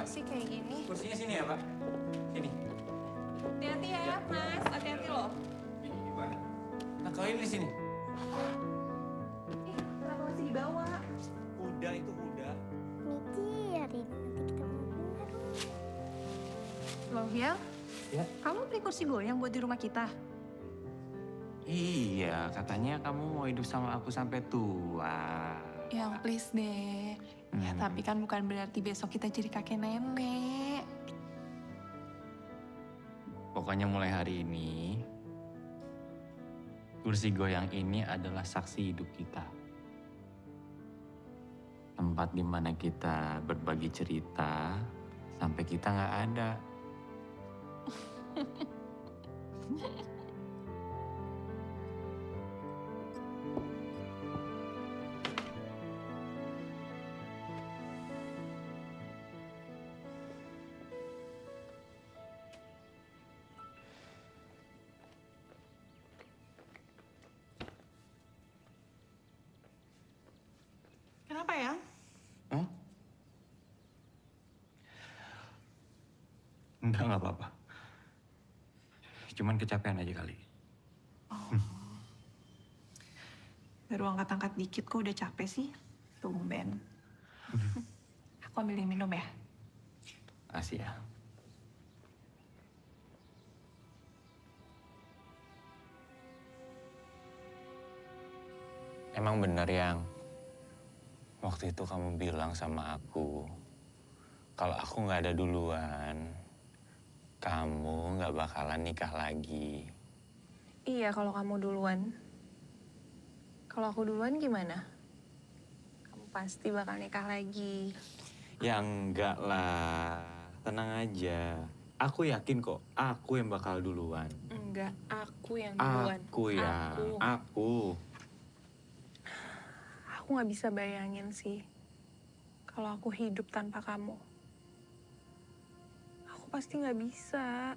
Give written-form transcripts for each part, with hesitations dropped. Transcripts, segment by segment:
sih kayak gini? Kursinya sini ya, Pak. Sini. Hati-hati ya, Mas. Hati-hati loh. Gimana? Nah, kau ini di sini. Ih, kenapa masih dibawa? Udah, itu udah. Mikirin nanti kita mau bener. Loh, ya? Ya. Kamu beli kursi goyang buat di rumah kita? Iya, katanya kamu mau hidup sama aku sampai tua. Yang please deh. Ya, tapi kan bukan berarti besok kita jadi kakek nenek. Pokoknya mulai hari ini, kursi goyang ini adalah saksi hidup kita. Tempat di mana kita berbagi cerita sampai kita nggak ada. Kenapa ya? Hmm? Enggak, nggak apa-apa. Cuman kecapean aja kali. Baru angkat-angkat dikit kok udah capek sih. Tumben. Aku ambilin minum ya. Asia. Emang bener yang waktu itu kamu bilang sama aku kalau aku nggak ada duluan, kamu nggak bakalan nikah lagi. Iya, kalau kamu duluan. Kalau aku duluan gimana? Kamu pasti bakal nikah lagi. Ya enggak lah, tenang aja. Aku yakin kok, aku yang bakal duluan. Enggak, aku yang duluan. Aku ya, aku. Aku nggak bisa bayangin sih kalau aku hidup tanpa kamu. Aku pasti nggak bisa.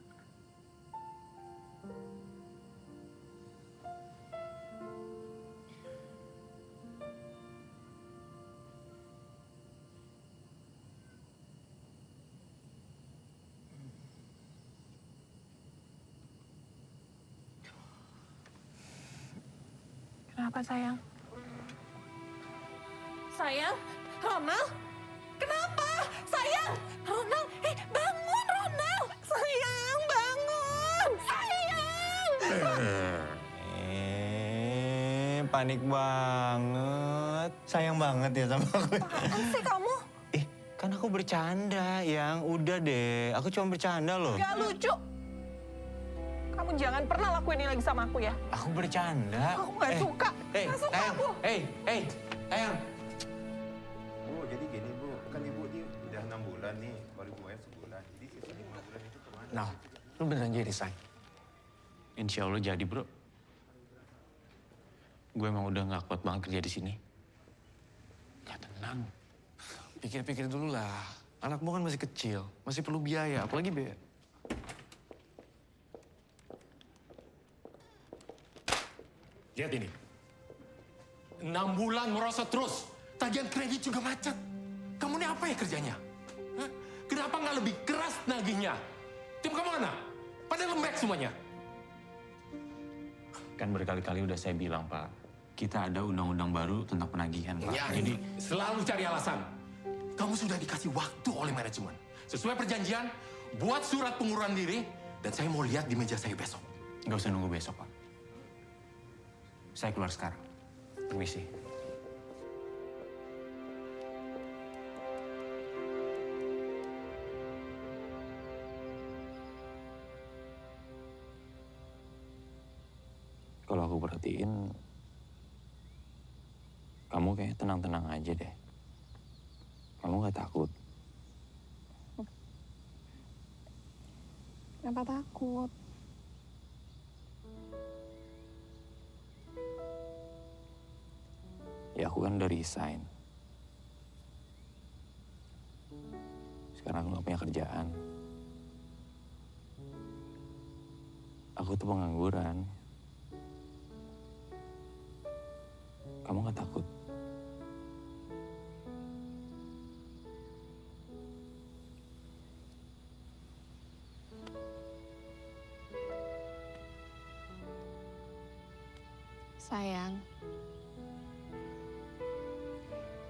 Kenapa sayang? Sayang? Ronald? Kenapa? Sayang? Ronald? Bangun Ronald! Sayang, bangun! Sayang! Panik banget. Sayang banget ya sama aku. Apaan sih kamu? Kan aku bercanda, yang udah deh. Aku cuma bercanda loh. Gak lucu. Kamu jangan pernah lakuin ini lagi sama aku ya. Aku bercanda. Aku nggak suka. Nggak suka sayang. aku. Sayang. Bu, jadi gini Bu, kan Ibu ini udah 6 bulan nih, baru Ibu bayar sebulan. Jadi sisa 5 bulan itu kemana? Nah, lu beneran jadi, say? Insya Allah jadi, bro. Gue emang udah gak kuat banget kerja di sini. Ya tenang. Pikir-pikir dulu lah. Anakmu kan masih kecil, masih perlu biaya, apalagi biaya. Lihat ini. 6 bulan merosot terus. Tagihan kredit juga macet. Kamu ini apa ya kerjanya? Hah? Kenapa nggak lebih keras nagihnya? Tim kamu mana? Pada lembek semuanya. Kan berkali-kali udah saya bilang, Pak. Kita ada undang-undang baru tentang penagihan, Pak. Ya, jadi selalu cari alasan. Kamu sudah dikasih waktu oleh manajemen. Sesuai perjanjian, buat surat pengunduran diri. Dan saya mau lihat di meja saya besok. Nggak usah nunggu besok, Pak. Saya keluar sekarang. Permisi. Kalau aku perhatiin, kamu kayak tenang-tenang aja deh. Kamu nggak takut? Kenapa takut? Ya aku kan udah resign. Sekarang aku nggak punya kerjaan. Aku tuh pengangguran. Kamu nggak takut? Sayang,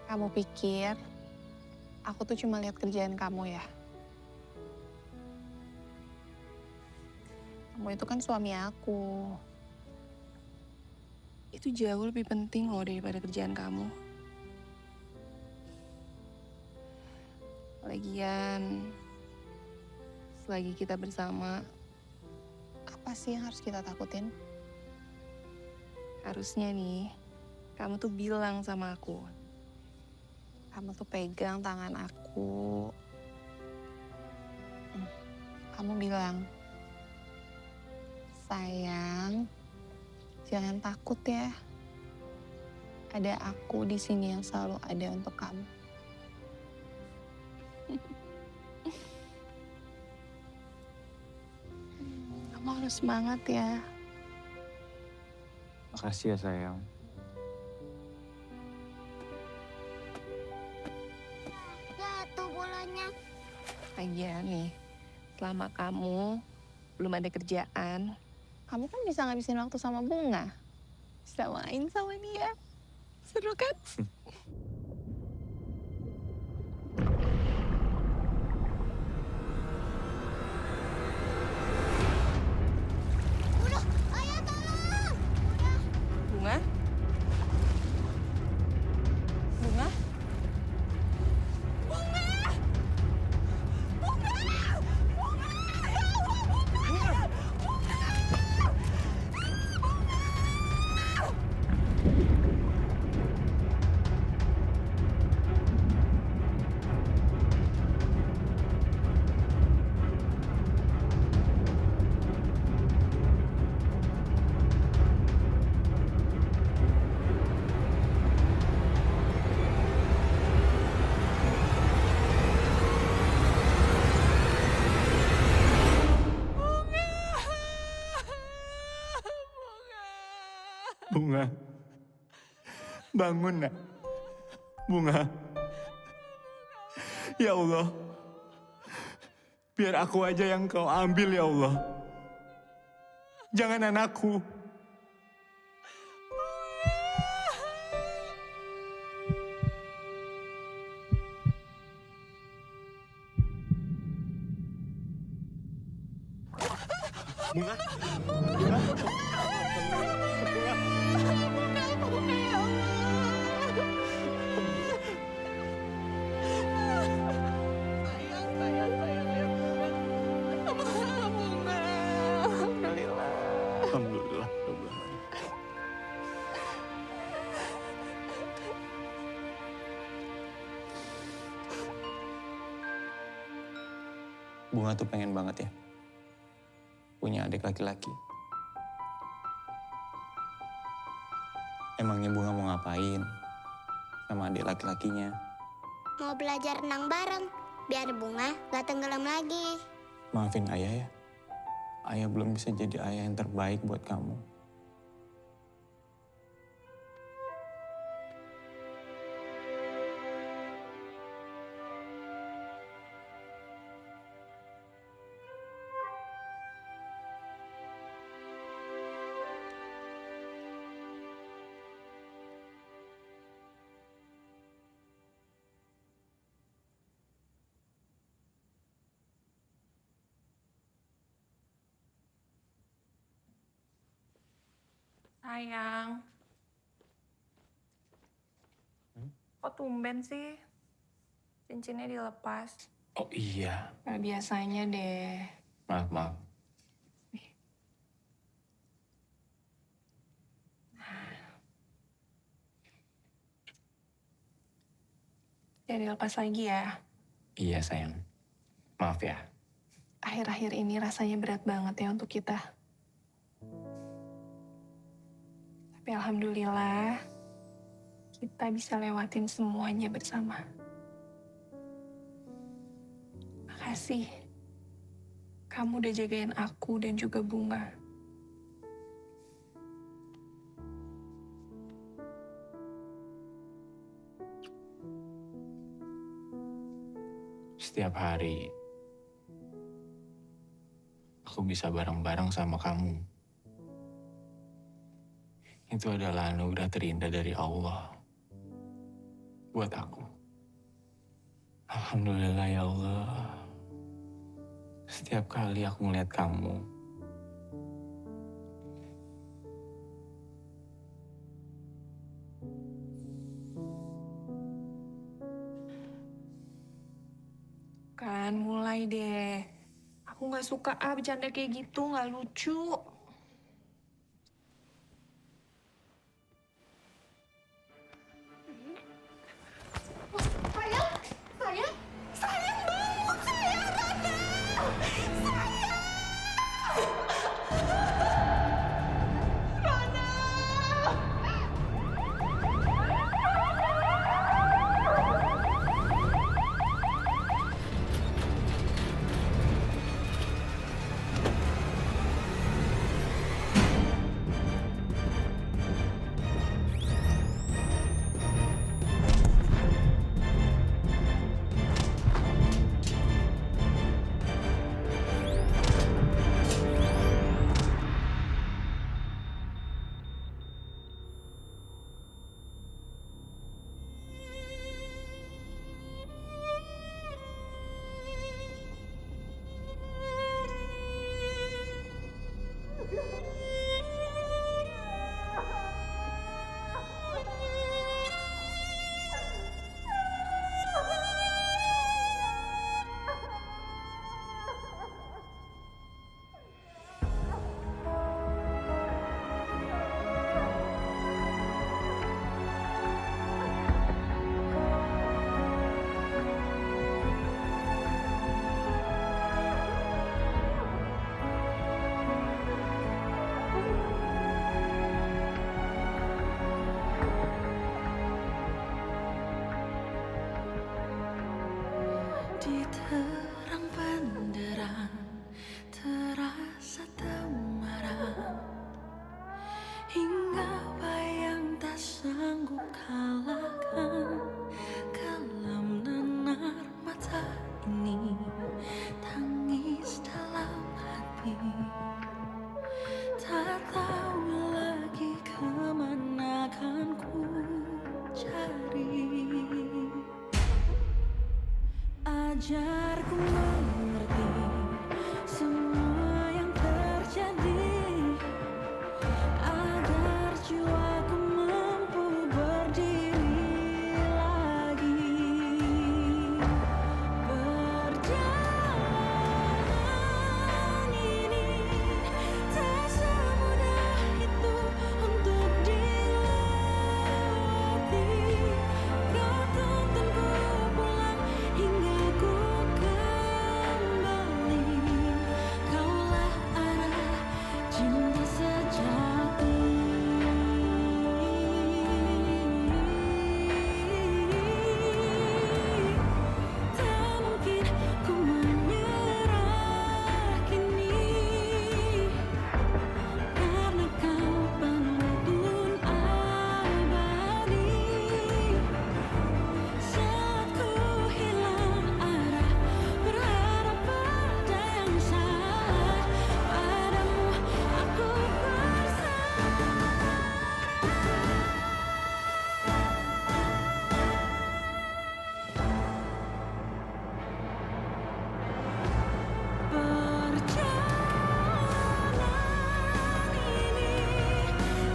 kamu pikir aku tuh cuma lihat kerjaan kamu ya? Kamu itu kan suami aku. Itu jauh lebih penting loh daripada kerjaan kamu. Lagian, selagi kita bersama, apa sih yang harus kita takutin? Harusnya nih, kamu tuh bilang sama aku. Kamu tuh pegang tangan aku. Kamu bilang, sayang, jangan takut ya. Ada aku di sini yang selalu ada untuk kamu. Kamu harus semangat ya. Makasih ya sayang. Jatuh bolanya. Lagian nih, selama kamu belum ada kerjaan, kamu kan bisa ngabisin waktu sama Bunga. Bisa main sama dia. Seru kan? Udah, ayah tolong. Bunga? Bunga? Bunga. Bangun nak. Bunga. Ya Allah. Biar aku aja yang kau ambil ya Allah. Jangan anakku. Bunga. Alhamdulillah. Bunga tuh pengen banget ya punya adik laki-laki. Emangnya Bunga mau ngapain sama adik laki-lakinya? Mau belajar renang bareng, biar Bunga gak tenggelam lagi. Maafin ayah ya. Ayah belum bisa jadi ayah yang terbaik buat kamu. Sayang. Kok tumben sih? Cincinnya dilepas. Oh iya. Kayak biasanya deh. Maaf. Jadi lepas lagi ya. Iya sayang. Maaf ya. Akhir-akhir ini rasanya berat banget ya untuk kita. Tapi alhamdulillah, kita bisa lewatin semuanya bersama. Makasih. Kamu udah jagain aku dan juga Bunga. Setiap hari, aku bisa bareng-bareng sama kamu. itu adalah anugerah terindah dari Allah buat aku. Alhamdulillah ya Allah. Setiap kali aku ngeliat kamu, Kan mulai deh. Aku nggak suka bercanda kayak gitu, nggak lucu. Di terang benderang terasa temaram, hingga bayang tak sanggup kalahkan. Kelam nanar mata ini, tangis dalam hati, tak tahu lagi kemana kan ku cari. Ajarku mengerti semua yang terjadi, agar jiwaku mampu berdiri lagi. Perjalanan ini tak semudah itu untuk dilewati. Kau tuntunku pulang hingga ku kembali. Kaulah arah cinta sejati. Tak mungkin ku menyerah kini, karena kau penuntun abadi. Saat ku hilang arah, berharap pada yang salah. Padamu aku Perjalanan ini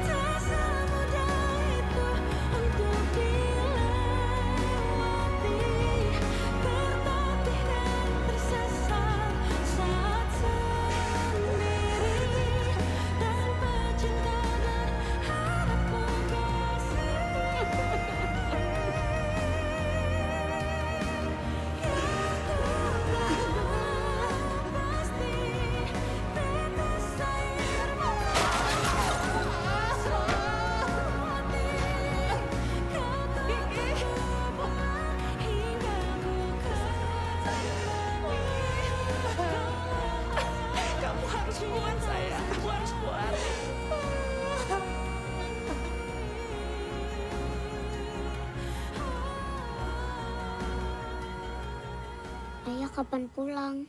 tak semudah itu untuk dilewati. Tertatih dan tersesat saat sendiri, tanpa cinta dan harapan kasih. Pasti tetes air mata hati. Kau pulang hingga ku kembali. Kamu harus kuat, sayang. Kamu harus kuat. Ayah kapan pulang?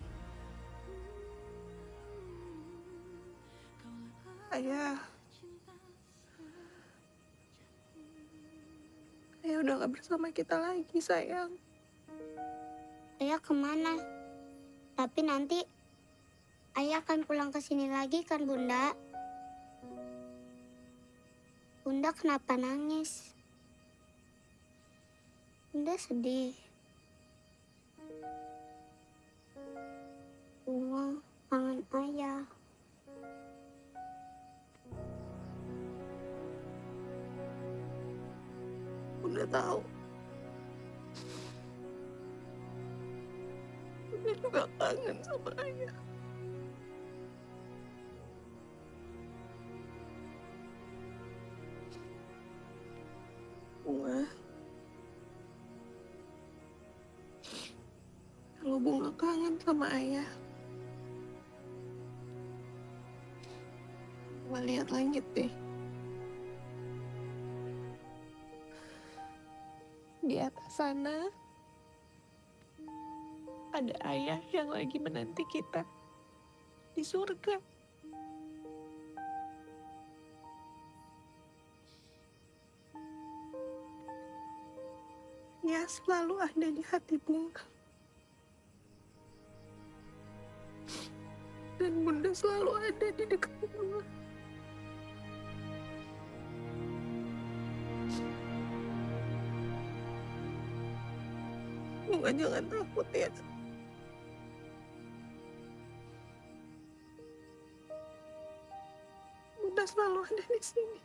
Ayah Ayah udah gak bersama kita lagi, sayang. Ayah kemana? Tapi nanti ayah akan pulang ke sini lagi kan, Bunda? Bunda kenapa nangis? Bunda sedih. Bunga kangen ayah. Bunda tahu. Bunda juga kangen sama ayah. Bunga. Kalau Bunga kangen sama ayah, Bunga lihat langit deh. Di atas sana ada ayah yang lagi menanti kita di surga. Dia selalu ada di hati Bunga. Dan Bunda selalu ada di dekat Bunga. Bunga jangan takut ya. Bunda selalu ada di sini.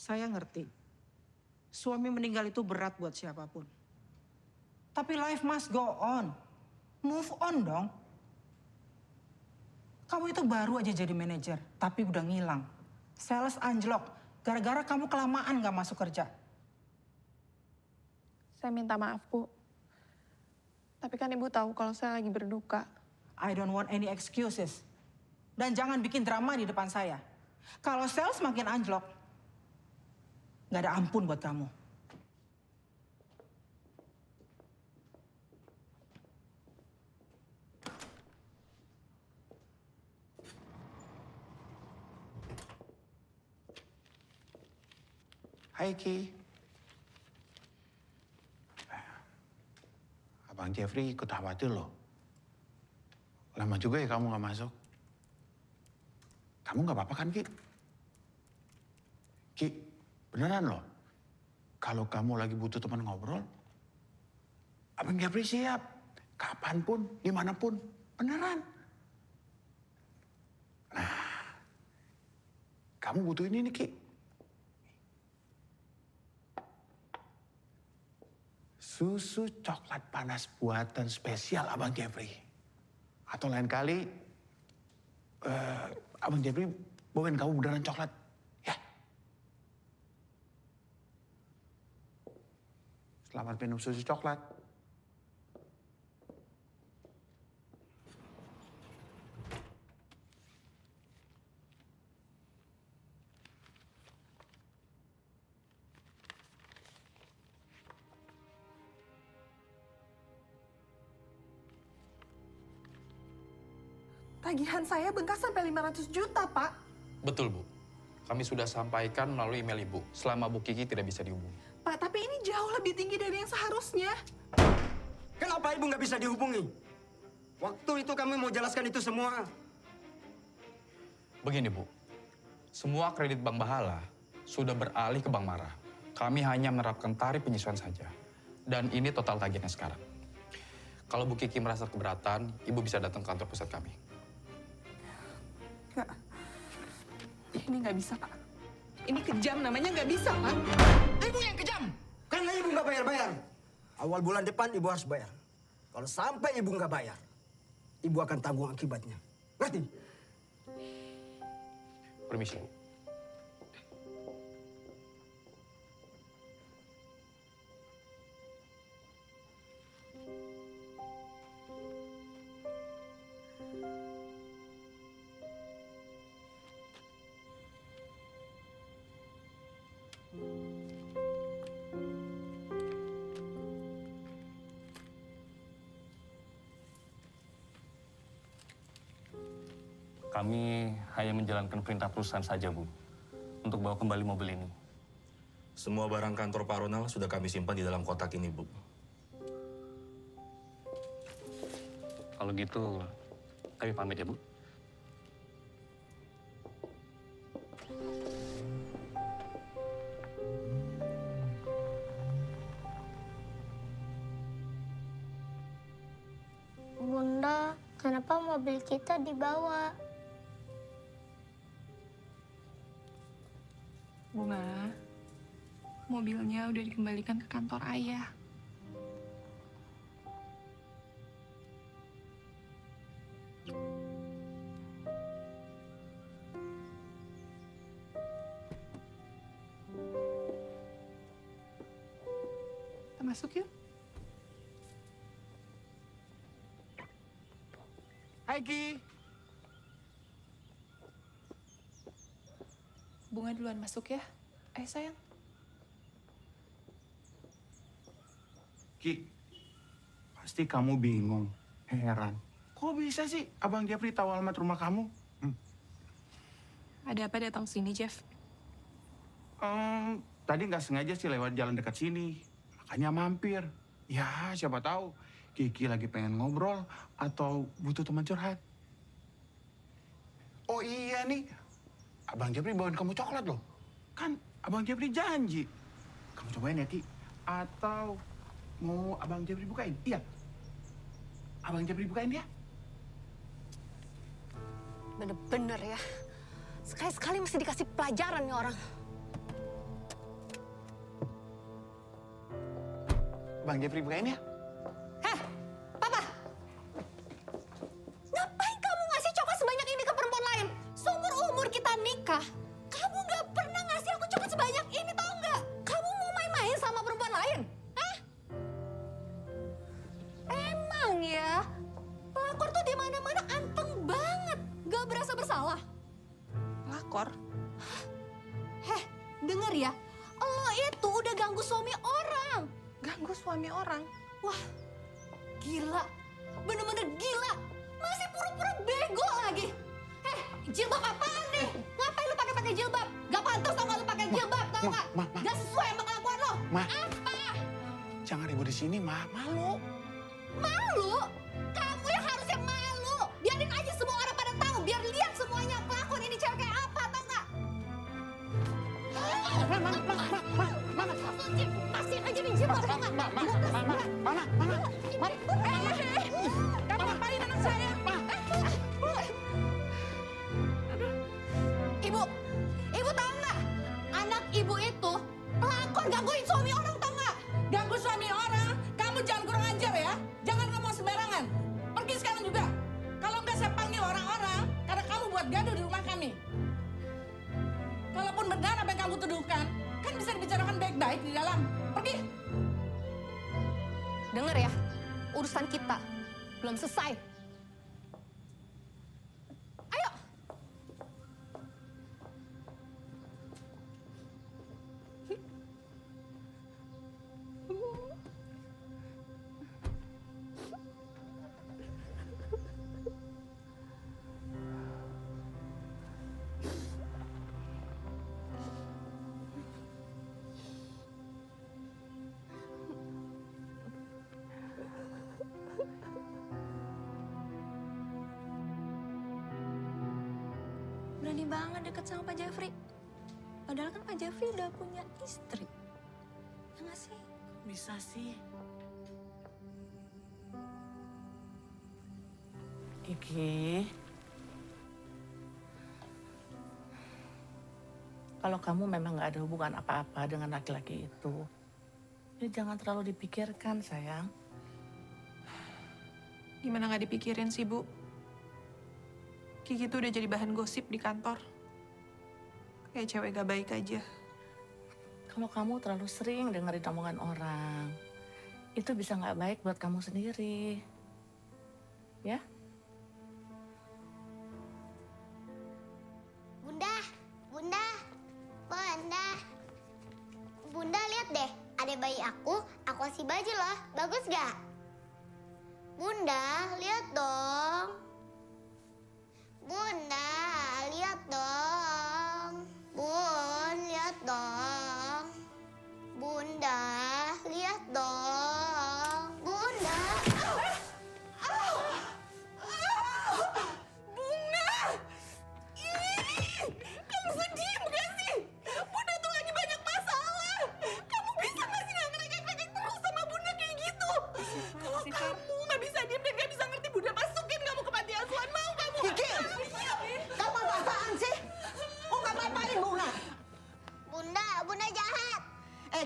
Saya ngerti. Suami meninggal itu berat buat siapapun. Tapi life must go on. Move on dong. Kamu itu baru aja jadi manajer, tapi udah ngilang. Sales anjlok, gara-gara kamu kelamaan gak masuk kerja. Saya minta maaf, Bu. Tapi kan Ibu tahu kalau saya lagi berduka. I don't want any excuses. Dan jangan bikin drama di depan saya. Kalau sales makin anjlok, gak ada ampun buat kamu. Hai Ki. Abang Jeffrey ikut khawatir loh. Lama juga ya kamu gak masuk. Kamu gak apa-apa kan Ki? Ki, beneran loh. Kalau kamu lagi butuh teman ngobrol, Abang Jeffrey siap. Kapanpun, dimanapun. Beneran. Nah, kamu butuh ini nih Ki. Susu coklat panas buatan spesial Abang Jeffrey. Atau lain kali, Abang Jeffrey bawain kamu beneran coklat. Ya. Selamat minum susu coklat. Tagihan saya bengkak sampai 500 juta, Pak. Betul, Bu. Kami sudah sampaikan melalui email Ibu selama Bu Kiki tidak bisa dihubungi. Pak, tapi ini jauh lebih tinggi dari yang seharusnya. Kenapa ibu nggak bisa dihubungi? Waktu itu kami mau jelaskan itu semua. Begini, Bu. Semua kredit Bank Bahala sudah beralih ke Bank Mara. Kami hanya menerapkan tarif penyesuaian saja. Dan ini total tagihannya sekarang. Kalau Bu Kiki merasa keberatan, Ibu bisa datang ke kantor pusat kami. Nggak. Ini nggak bisa, Pak. Ini kejam, namanya nggak bisa, Pak. Ibu yang kejam! Karena ibu nggak bayar-bayar. Awal bulan depan ibu harus bayar. Kalau sampai ibu nggak bayar, ibu akan tanggung akibatnya. Ngerti? Permisi, Bu. Kami hanya menjalankan perintah perusahaan saja, Bu, untuk bawa kembali mobil ini. Semua barang kantor Pak Ronald sudah kami simpan di dalam kotak ini, Bu. Kalau gitu, kami pamit ya, Bu. Bunda, kenapa mobil kita dibawa? Bunga, mobilnya udah dikembalikan ke kantor ayah. Kita masuk yuk. Hai Ki. Bunga duluan masuk ya. Ayo sayang. Ki, pasti kamu bingung, heran. Kok bisa sih Abang Jeffrey tahu alamat rumah kamu? Ada apa datang sini, Jeff? Tadi nggak sengaja sih lewat jalan dekat sini. Makanya mampir. Ya, siapa tahu Kiki lagi pengen ngobrol atau butuh teman curhat. Oh iya nih, Abang Jeffrey bawain kamu coklat loh. Kan Abang Jeffrey janji. Kamu cobain ya, Ki. Atau mau Abang Jeffrey bukain? Iya. Abang Jeffrey bukain ya? Bener-bener ya. Sekali-sekali mesti dikasih pelajaran nih orang. Bang Jeffrey bukain ya? Heh, Papa! Ngapain kamu ngasih coklat sebanyak ini ke perempuan lain? Seumur-umur kita nikah, kamu gak pernah ngasih aku coklat sebanyak ini, tau nggak? Kamu mau main-main sama perempuan lain? Hah? Emang ya, pelakor tuh di mana-mana anteng banget. Gak berasa bersalah. Pelakor? Heh, denger ya. Lo itu udah ganggu suami orang. Ganggu suami orang? Wah, gila. Bener-bener gila. Masih pura-pura bego lagi. Jilbab apaan nih? Ngapain lu pakai jilbab? Gak pantas tau gak lu pakai jilbab, tau gak? Gak sesuai sama kelakuan lo. Ma. Apa? Jangan ribut di sini, Ma. Malu. Malu? Kamu yang harusnya malu. Biarin aja semua orang pada tahu. Biar lihat semuanya pelakuan ini cewek kayak apa, tau gak? Pastiin aja nih jilbab, tau gak? Mana? Kamu ngapain anak saya? Ibu tahu nggak? Anak ibu itu pelakor gangguin suami orang, tahu nggak? Ganggu suami orang, kamu jangan kurang ajar ya. Jangan ngomong sembarangan. Pergi sekarang juga. Kalau nggak saya panggil orang-orang, karena kamu buat gaduh di rumah kami. Kalaupun benar apa yang kamu tuduhkan, kan bisa dibicarakan baik-baik di dalam. Pergi. Dengar ya, urusan kita belum selesai. Ayo. Berani banget deket sama Pak Jeffrey. Padahal kan Pak Jeffrey udah punya istri. Ya nggak sih? Bisa sih. Kiki. Kalau kamu memang nggak ada hubungan apa-apa dengan laki-laki itu, ya jangan terlalu dipikirkan, sayang. Gimana nggak dipikirin sih, Bu? Kiki tuh udah jadi bahan gosip di kantor. Kayak cewek gak baik aja. Kalau kamu terlalu sering dengerin omongan orang, itu bisa nggak baik buat kamu sendiri. Ya? Bunda lihat deh, ada bayi aku kasih baju loh. Bagus gak? Bunda, lihat dong. Bunda, lihat dong. Bun, lihat dong. Bunda, lihat dong. Bunda. Bunga! Ih, kamu sedih bukan sih? Bunda tuh lagi banyak masalah. Kamu bisa nggak sih nggak ngerekek-rekek terus sama Bunda kayak gitu? Kalau kamu nggak bisa diem dan nggak bisa ngerti, Bunda masukin kamu ke panti asuhan. Mau kamu? Kiki! Kamu apaan sih? Kok nggak apa-apain Bunga? Bunda, Bunda jahat.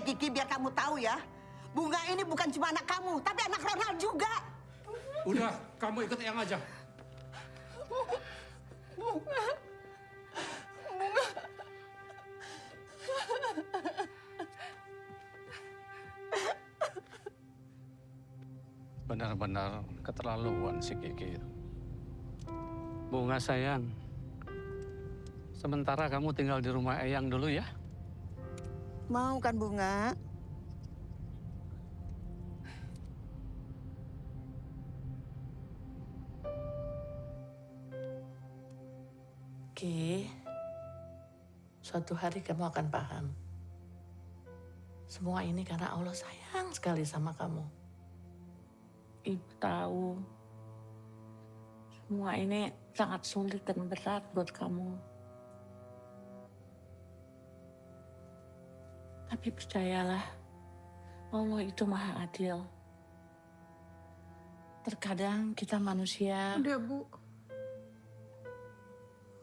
Kiki, biar kamu tahu ya. Bunga ini bukan cuma anak kamu, tapi anak Ronald juga. Udah, kamu ikut Eyang aja. Bunga. Benar-benar keterlaluan si Kiki itu. Bunga sayang, sementara kamu tinggal di rumah Eyang dulu ya. Mau kan Bunga? Ki, suatu hari kamu akan paham. Semua ini karena Allah sayang sekali sama kamu. Ibu tahu, semua ini sangat sulit dan berat buat kamu. Tapi percayalah, Allah itu maha adil. Terkadang kita manusia... Udah, Bu.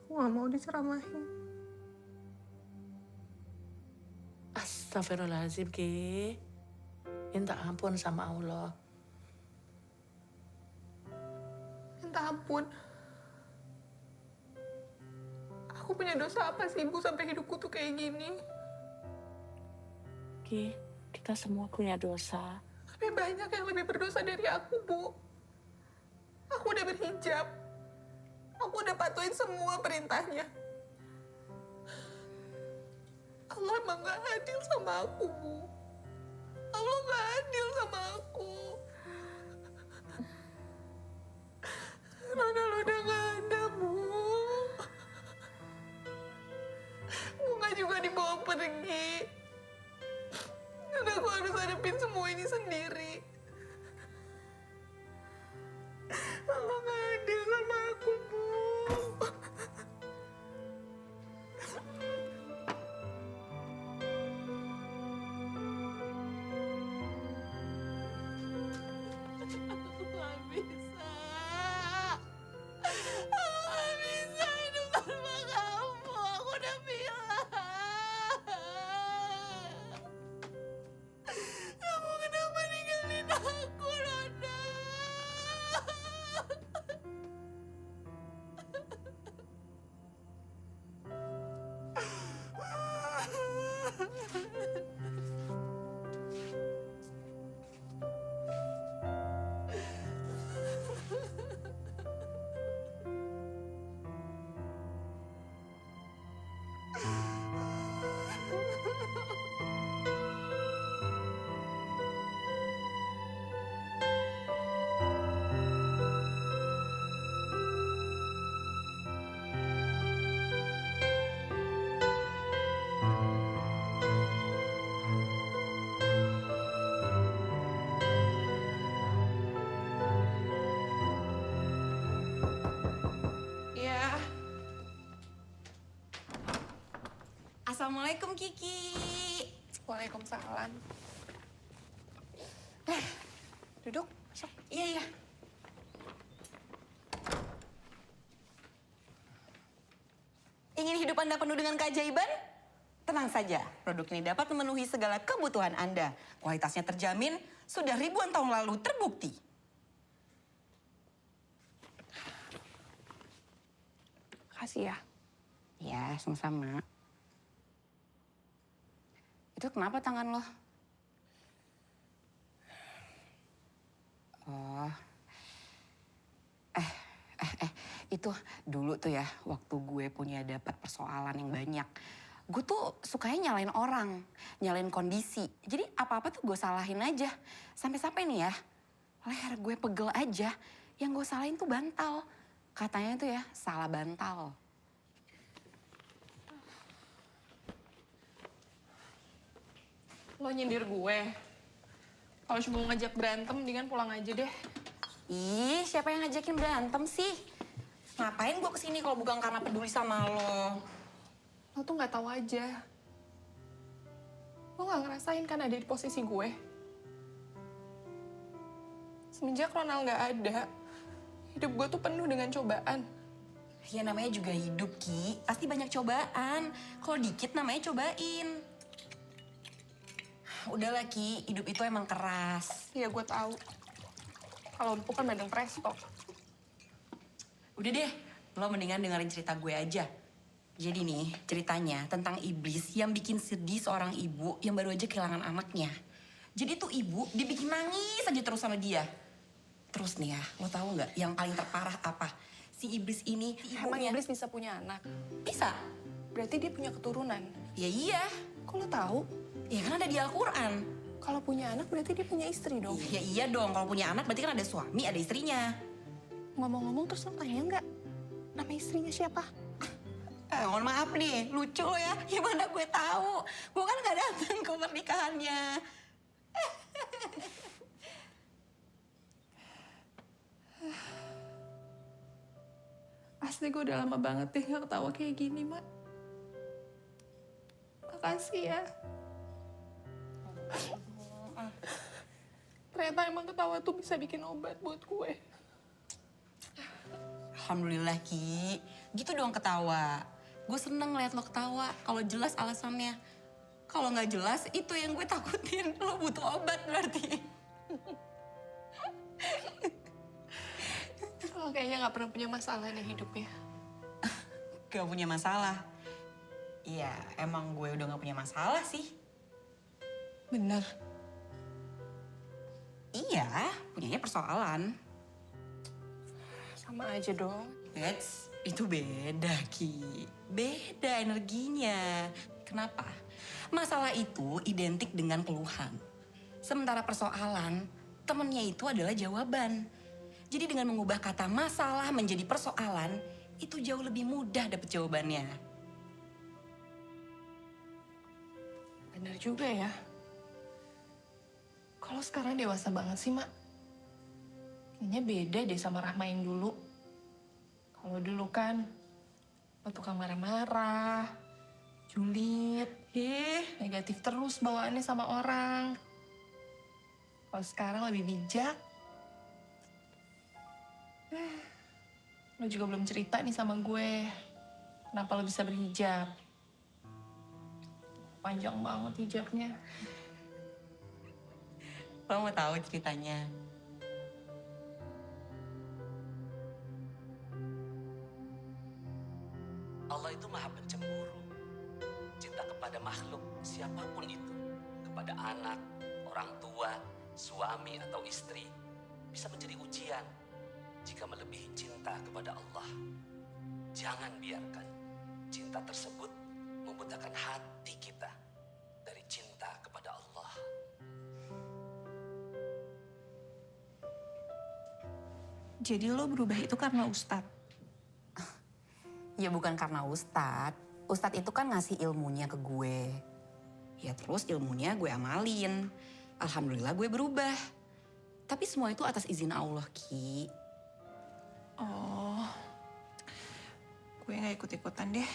Aku nggak mau diceramahin. Astagfirullahaladzim, Ki. Minta ampun sama Allah. Minta ampun. Aku punya dosa apa sih, Bu, sampai hidupku tuh kayak gini? Ki, kita semua punya dosa. Tapi banyak yang lebih berdosa dari aku, Bu. Aku udah berhijab. Aku udah patuhin semua perintahnya. Allah emang gak adil sama aku, Bu. Allah gak adil sama aku. Ronald udah gak ada, Bu. Bunga juga dibawa pergi. Dan aku harus hadapin semua ini sendiri. Allah gak adil sama aku, Bu. Aku gak bisa. Aku gak bisa hidup tanpa kamu. Aku udah bilang. Kamu kenapa ninggalin aku, Ronda? Ya, Assalamualaikum, Kiki. Waalaikumsalam. Duduk, masuk. Iya, iya. Ingin hidup Anda penuh dengan keajaiban? Tenang saja, produk ini dapat memenuhi segala kebutuhan Anda. Kualitasnya terjamin, sudah ribuan tahun lalu terbukti. Makasih ya. Ya, sama-sama. Itu kenapa tangan lo? Oh. Itu dulu tuh ya, waktu gue punya dapat persoalan yang banyak. Gue tuh sukanya nyalain orang, nyalain kondisi. Jadi apa-apa tuh gue salahin aja. Sampai-sampai nih ya, leher gue pegel aja. Yang gue salahin tuh bantal. Katanya tuh ya salah bantal. Lo nyindir gue. Kalau cuma mau ngajak berantem, mendingan pulang aja deh. Ih, siapa yang ngajakin berantem sih? Ngapain gue kesini kalau bukan karena peduli sama lo? Lo tuh nggak tahu aja. Lo nggak ngerasain kan ada di posisi gue. Semenjak Ronald nggak ada, hidup gue tuh penuh dengan cobaan. Ya namanya juga hidup, Ki. Pasti banyak cobaan. Kalau dikit namanya cobain. Udahlah, Ki. Hidup itu emang keras. Iya, gue tahu. Kalau empuk kan bandeng presto. Udah deh, lo mendingan dengerin cerita gue aja. Jadi nih, ceritanya tentang iblis yang bikin sedih seorang ibu yang baru aja kehilangan anaknya. Jadi tuh ibu dibikin nangis aja terus sama dia. Terus nih ya, lo tahu nggak yang paling terparah apa? Si iblis ini, Emang iblis bisa punya anak? Bisa. Berarti dia punya keturunan? Ya iya. Kok lo tahu? Ya kan ada di Al-Quran. Kalau punya anak berarti dia punya istri dong? Ya iya dong, kalau punya anak berarti kan ada suami, ada istrinya. Ngomong-ngomong terus lo tanya nggak? Nama istrinya siapa? Mohon maaf nih, lucu lo ya. Gimana gue tahu? Gue kan gak datang ke pernikahannya. Asli gue udah lama banget deh gak ketawa kayak gini, Mak. Makasih ya. Ternyata emang ketawa tuh bisa bikin obat buat gue. Alhamdulillah, Ki. Gitu dong ketawa. Gue seneng ngeliat lo ketawa kalau jelas alasannya. Kalau nggak jelas, itu yang gue takutin. Lo butuh obat berarti. Lo kayaknya gak pernah punya masalah nih hidupnya. Gak punya masalah. Iya, emang gue udah gak punya masalah sih. Bener? Iya, punyanya persoalan. Sama aja dong. Itu beda, Ki. Beda energinya. Kenapa? Masalah itu identik dengan keluhan. Sementara persoalan, temennya itu adalah jawaban. Jadi dengan mengubah kata masalah menjadi persoalan, itu jauh lebih mudah dapet jawabannya. Bener juga ya. Kalau sekarang dewasa banget sih, Mak. Kayaknya beda deh sama Rahma yang dulu. Kalau dulu kan, lo tukang marah-marah, julid, negatif terus bawaannya sama orang. Kalau sekarang lebih bijak. Lo juga belum cerita nih sama gue. Kenapa lo bisa berhijab? Panjang banget hijabnya. Lo mau tahu ceritanya? Allah itu maha pencemburu. Cinta kepada makhluk, siapapun itu. Kepada anak, orang tua, suami atau istri. Bisa menjadi ujian jika melebihi cinta kepada Allah. Jangan biarkan cinta tersebut membutakan hati kita dari cinta kepada Allah. Jadi lo berubah itu karena Ustadz? Ya bukan karena Ustadz. Ustadz itu kan ngasih ilmunya ke gue. Ya terus ilmunya gue amalin. Alhamdulillah gue berubah. Tapi semua itu atas izin Allah, Ki. Oh, gue gak ikut-ikutan deh.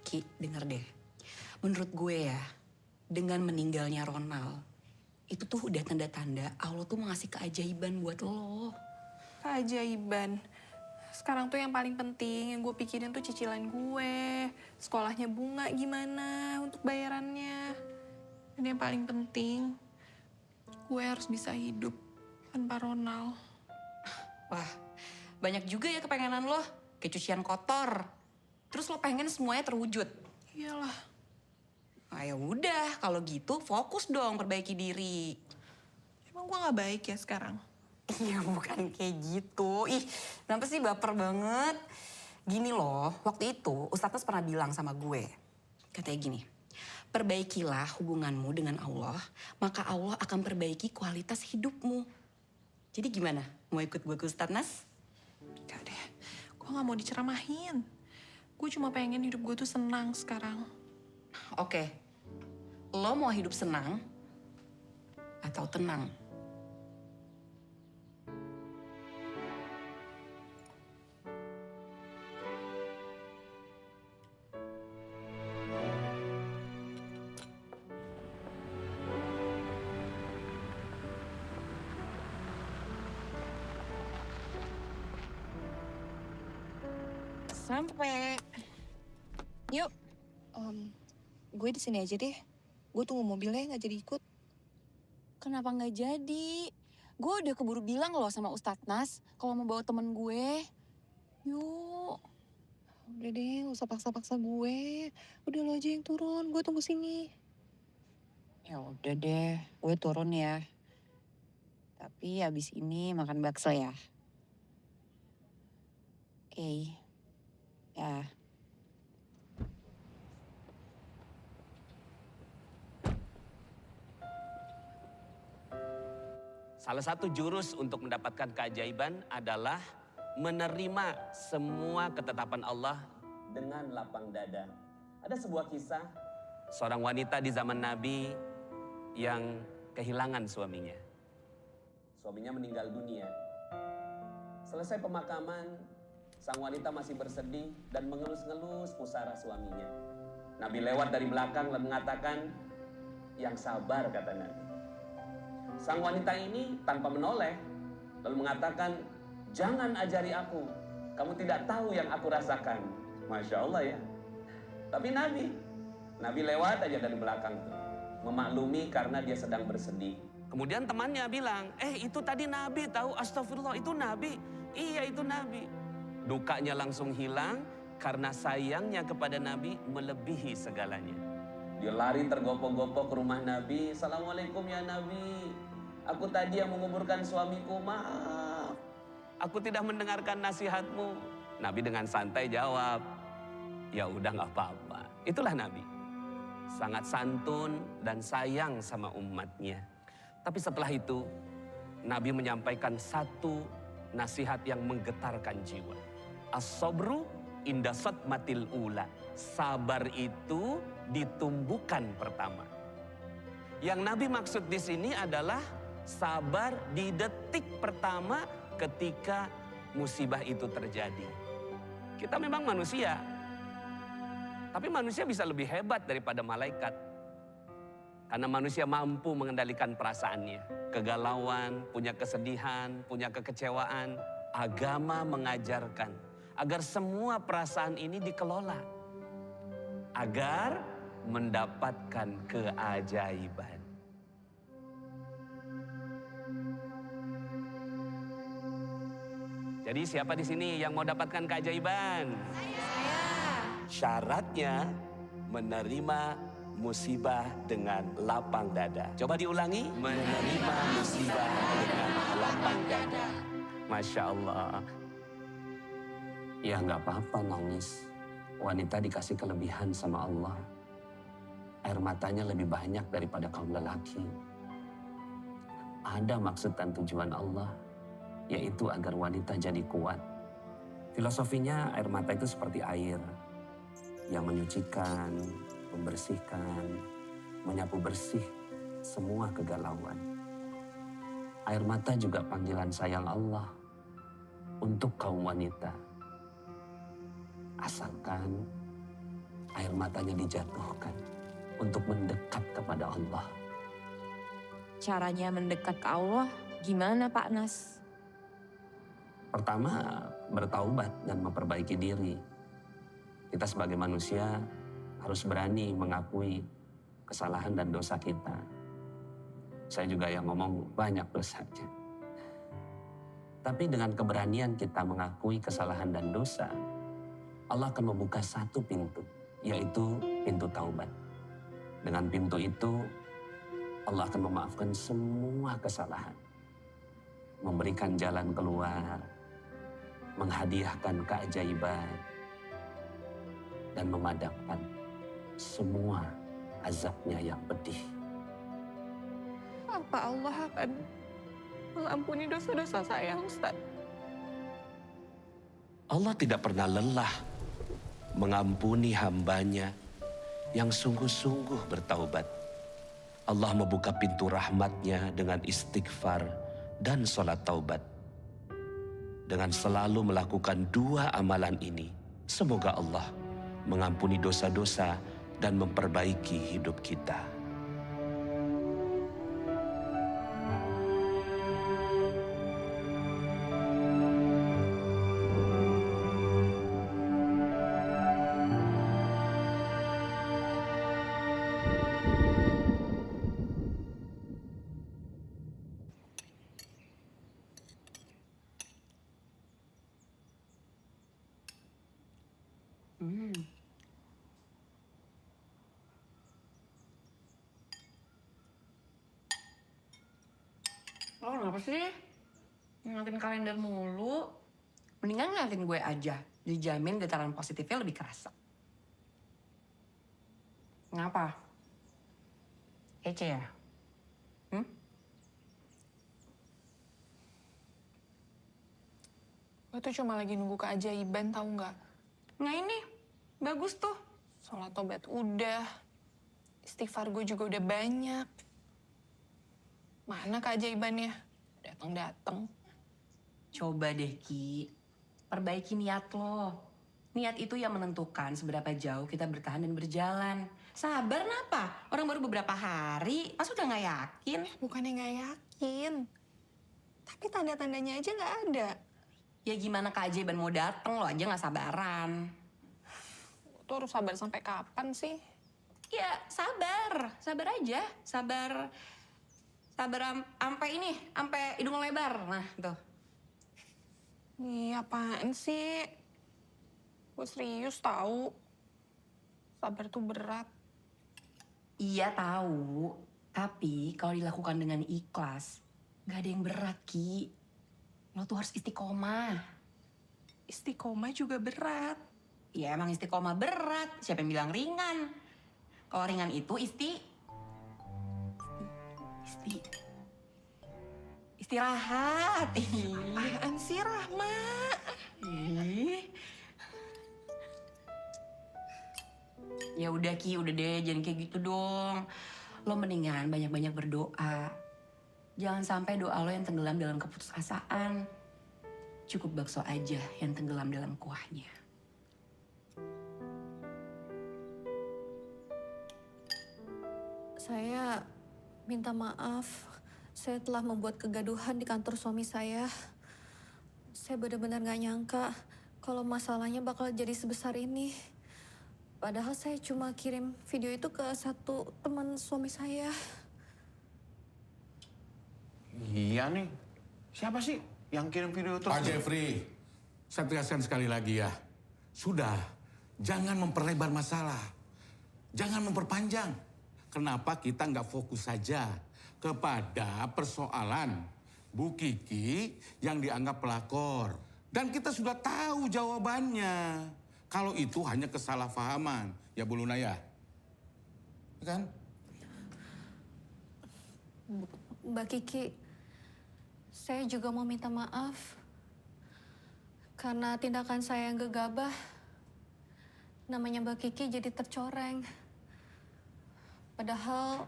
Ki, denger deh. Menurut gue ya, dengan meninggalnya Ronald, itu tuh udah tanda-tanda Allah tuh mengasih keajaiban buat lo. Keajaiban. Sekarang tuh yang paling penting, yang gue pikirin tuh cicilan gue. Sekolahnya Bunga gimana untuk bayarannya. Dan yang paling penting, gue harus bisa hidup tanpa Ronald. Wah, banyak juga ya kepengenan lo. Kayak cucian kotor. Terus lo pengen semuanya terwujud. Iyalah. Nah ya udah, kalau gitu fokus dong perbaiki diri. Emang gue gak baik ya sekarang? Iya bukan kayak gitu. Ih, kenapa sih baper banget? Gini loh, waktu itu Ustadz pernah bilang sama gue. Katanya gini, perbaikilah hubunganmu dengan Allah, maka Allah akan perbaiki kualitas hidupmu. Jadi gimana? Mau ikut gue ke Ustadz Nas? Gak deh, gue gak mau diceramahin. Gue cuma pengen hidup gue tuh senang sekarang. Oke, lo mau hidup senang atau tenang? Sampai. Yuk, gue di sini aja deh. Gue tunggu mobilnya nggak jadi ikut. Kenapa nggak jadi? Gue udah keburu bilang loh sama Ustadz Nas kalau mau bawa temen gue. Yuk. Udah deh, nggak usah paksa-paksa gue. Udah lo aja yang turun, gue tunggu sini. Ya udah deh, gue turun ya. Tapi abis ini makan bakso ya. Oke. Ya. Salah satu jurus untuk mendapatkan keajaiban adalah menerima semua ketetapan Allah dengan lapang dada. Ada sebuah kisah seorang wanita di zaman Nabi yang kehilangan suaminya. Suaminya meninggal dunia. Selesai pemakaman, sang wanita masih bersedih dan mengelus-ngelus pusara suaminya. Nabi lewat dari belakang dan mengatakan, "Yang sabar," kata Nabi. Sang wanita ini tanpa menoleh, lalu mengatakan, "Jangan ajari aku, kamu tidak tahu yang aku rasakan." Masya Allah ya. Tapi Nabi lewat aja dari belakang tuh, memaklumi karena dia sedang bersedih. Kemudian temannya bilang, itu tadi Nabi tahu, astagfirullah itu Nabi. Iya itu Nabi. Dukanya langsung hilang karena sayangnya kepada Nabi melebihi segalanya. Dia lari tergopoh-gopoh ke rumah Nabi. "Assalamualaikum ya Nabi. Aku tadi yang menguburkan suamiku, maaf. Aku tidak mendengarkan nasihatmu." Nabi dengan santai jawab, "Ya udah gak apa-apa." Itulah Nabi. Sangat santun dan sayang sama umatnya. Tapi setelah itu, Nabi menyampaikan satu nasihat yang menggetarkan jiwa. As-sabru inda sadmatil ula. Sabar itu ditumbuhkan pertama. Yang Nabi maksud di sini adalah sabar di detik pertama ketika musibah itu terjadi. Kita memang manusia, tapi manusia bisa lebih hebat daripada malaikat. Karena manusia mampu mengendalikan perasaannya. Kegalauan, punya kesedihan, punya kekecewaan. Agama mengajarkan agar semua perasaan ini dikelola. Agar mendapatkan keajaiban. Jadi siapa di sini yang mau dapatkan keajaiban? Saya. Syaratnya menerima musibah dengan lapang dada. Coba diulangi. Menerima musibah dengan lapang dada. Masya Allah. Ya nggak apa-apa nangis. Wanita dikasih kelebihan sama Allah. Air matanya lebih banyak daripada kaum lelaki. Ada maksud dan tujuan Allah, yaitu agar wanita jadi kuat. Filosofinya air mata itu seperti air yang menyucikan, membersihkan, menyapu bersih semua kegalauan. Air mata juga panggilan sayang Allah untuk kaum wanita. Asalkan air matanya dijatuhkan untuk mendekat kepada Allah. Caranya mendekat ke Allah gimana Pak Nas? Pertama, bertaubat dan memperbaiki diri. Kita sebagai manusia harus berani mengakui kesalahan dan dosa kita. Saya juga yang ngomong banyak dosanya. Tapi dengan keberanian kita mengakui kesalahan dan dosa, Allah akan membuka satu pintu, yaitu pintu taubat. Dengan pintu itu, Allah akan memaafkan semua kesalahan. Memberikan jalan keluar, menghadiahkan keajaiban, dan memadamkan semua azabnya yang pedih. Apa Allah akan mengampuni dosa-dosa saya, Ustaz. Allah tidak pernah lelah mengampuni hambanya yang sungguh-sungguh bertaubat. Allah membuka pintu rahmatnya dengan istighfar dan sholat taubat. Dengan selalu melakukan dua amalan ini, semoga Allah mengampuni dosa-dosa dan memperbaiki hidup kita. Lo kenapa sih? Ngeliatin kalender mulu. Mendingan ngeliatin gue aja. Dijamin getaran positifnya lebih kerasa. Ngapa? Ece ya? Gue tuh cuma lagi nunggu keajaiban, tahu nggak? Nah ini, bagus tuh. Sholat tobat udah. Istighfar gue juga udah banyak. Mana keajaibannya? Datang-datang. Coba deh, Ki. Perbaiki niat lo. Niat itu yang menentukan seberapa jauh kita bertahan dan berjalan. Sabar napa? Orang baru beberapa hari, pas udah nggak yakin. Bukannya nggak yakin. Tapi tanda-tandanya aja nggak ada. Ya gimana keajaiban mau dateng, lo aja nggak sabaran. Tuh harus sabar sampai kapan sih? Ya sabar, sabar aja. Sabar sampai ini, sampai hidung lebar. Nah tuh. Ih, apaan sih? Gue serius tahu. Sabar tuh berat. Iya tahu, tapi kalau dilakukan dengan ikhlas, nggak ada yang berat, Ki. Lo tuh harus istiqomah. Istiqomah juga berat. Ya emang istiqomah berat, siapa yang bilang ringan? Kalau ringan itu istirahat. Apaan sih, Rahma? Ya udah Ki, udah deh, jangan kayak gitu dong. Lo mendingan banyak-banyak berdoa. Jangan sampai doa lo yang tenggelam dalam keputusasaan. Cukup bakso aja yang tenggelam dalam kuahnya. Saya minta maaf. Saya telah membuat kegaduhan di kantor suami saya. Saya benar-benar gak nyangka kalau masalahnya bakal jadi sebesar ini. Padahal saya cuma kirim video itu ke satu teman suami saya. Iya nih. Siapa sih yang kirim video itu? Pak Jeffrey, saya tegaskan sekali lagi ya. Sudah, jangan memperlebar masalah. Jangan memperpanjang. Kenapa kita nggak fokus saja kepada persoalan Bu Kiki yang dianggap pelakor. Dan kita sudah tahu jawabannya. Kalau itu hanya kesalahpahaman. Ya Bu Luna ya? Kan? Mbak Kiki, saya juga mau minta maaf. Karena tindakan saya yang gegabah, namanya Mbak Kiki jadi tercoreng. Padahal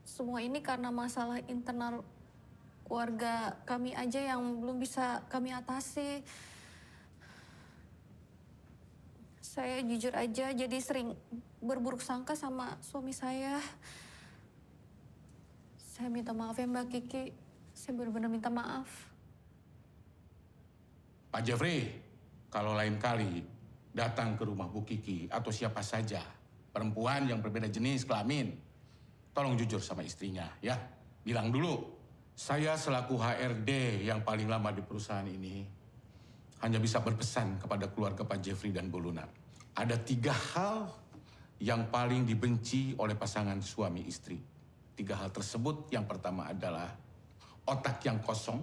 semua ini karena masalah internal keluarga kami aja yang belum bisa kami atasi. Saya jujur aja jadi sering berburuk sangka sama suami saya. Saya minta maaf ya Mbak Kiki. Saya benar-benar minta maaf. Pak Jeffrey, kalau lain kali datang ke rumah Bu Kiki atau siapa saja perempuan yang berbeda jenis kelamin, tolong jujur sama istrinya ya. Bilang dulu, saya selaku HRD yang paling lama di perusahaan ini hanya bisa berpesan kepada keluarga Pak Jeffrey dan Bu Luna. Ada 3 hal yang paling dibenci oleh pasangan suami istri. 3 hal tersebut, yang pertama adalah otak yang kosong,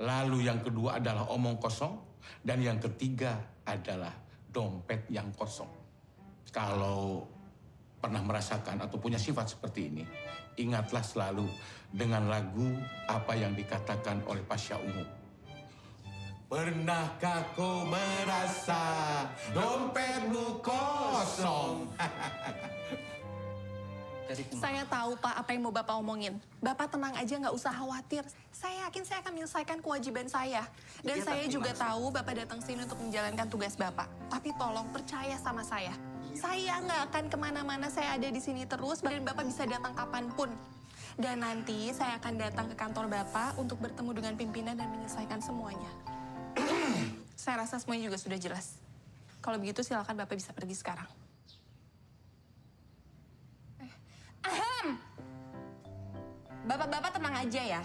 lalu yang kedua adalah omong kosong, dan yang ketiga adalah dompet yang kosong. Kalau pernah merasakan atau punya sifat seperti ini, ingatlah selalu dengan lagu apa yang dikatakan oleh Pasha Ungu. Pernahkah kau merasa dompetmu kosong? Saya tahu Pak apa yang mau Bapak omongin. Bapak tenang aja, nggak usah khawatir. Saya yakin saya akan menyelesaikan kewajiban saya. Dan saya juga tahu Bapak datang sini untuk menjalankan tugas Bapak. Tapi tolong percaya sama saya. Saya nggak akan kemana-mana, saya ada di sini terus. Dan Bapak bisa datang kapanpun. Dan nanti saya akan datang ke kantor Bapak untuk bertemu dengan pimpinan dan menyelesaikan semuanya. Saya rasa semuanya juga sudah jelas. Kalau begitu silakan Bapak bisa pergi sekarang. Ahem. Bapak-bapak tenang aja ya.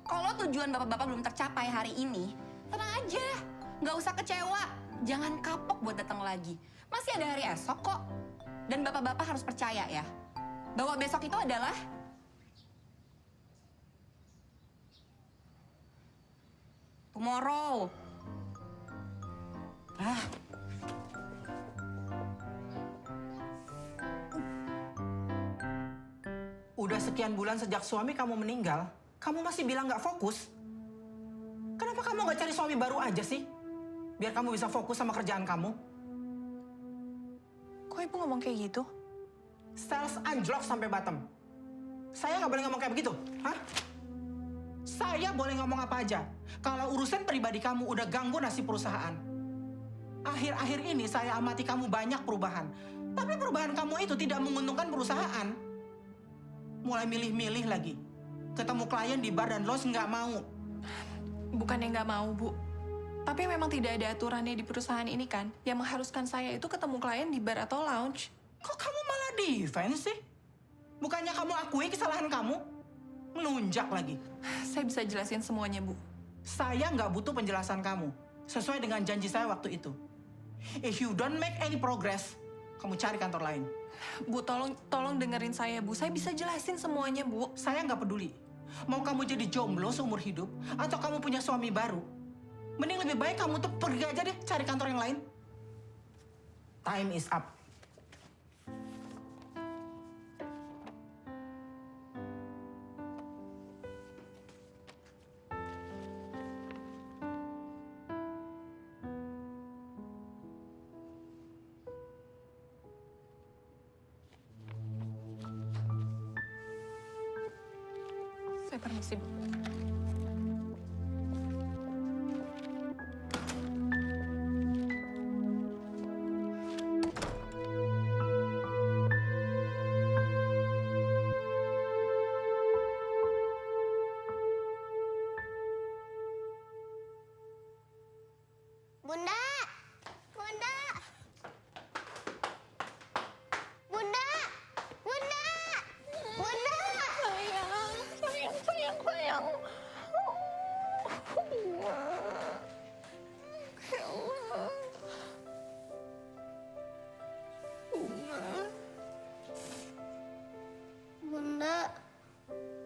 Kalau tujuan bapak-bapak belum tercapai hari ini, tenang aja. Nggak usah kecewa. Jangan kapok buat datang lagi. Masih ada hari esok kok. Dan bapak-bapak harus percaya ya, bahwa besok itu adalah tomorrow. Udah sekian bulan sejak suami kamu meninggal, kamu masih bilang nggak fokus? Kenapa kamu nggak cari suami baru aja sih? Biar kamu bisa fokus sama kerjaan kamu. Kok Ibu ngomong kayak gitu? Sales anjlok sampai bottom. Saya nggak boleh ngomong kayak begitu, hah? Saya boleh ngomong apa aja. Kalau urusan pribadi kamu udah ganggu nasib perusahaan. Akhir-akhir ini saya amati kamu banyak perubahan. Tapi perubahan kamu itu tidak menguntungkan perusahaan. Mulai milih-milih lagi. Ketemu klien di bar dan los nggak mau. Bukannya nggak mau, Bu. Tapi memang tidak ada aturannya di perusahaan ini kan, yang mengharuskan saya itu ketemu klien di bar atau lounge. Kok kamu malah defense sih? Bukannya kamu akui kesalahan kamu? Melunjak lagi. Saya bisa jelasin semuanya, Bu. Saya nggak butuh penjelasan kamu. Sesuai dengan janji saya waktu itu. If you don't make any progress, kamu cari kantor lain. Bu, tolong dengerin saya, Bu. Saya bisa jelasin semuanya, Bu. Saya nggak peduli. Mau kamu jadi jomblo seumur hidup, atau kamu punya suami baru. Mending lebih baik kamu tuh pergi aja deh, cari kantor yang lain. Time is up. Saya permisi, Bu. Bunda! Bunda! Bunda! Bunda! Bunda! Sayang. Ya Allah. Bunda!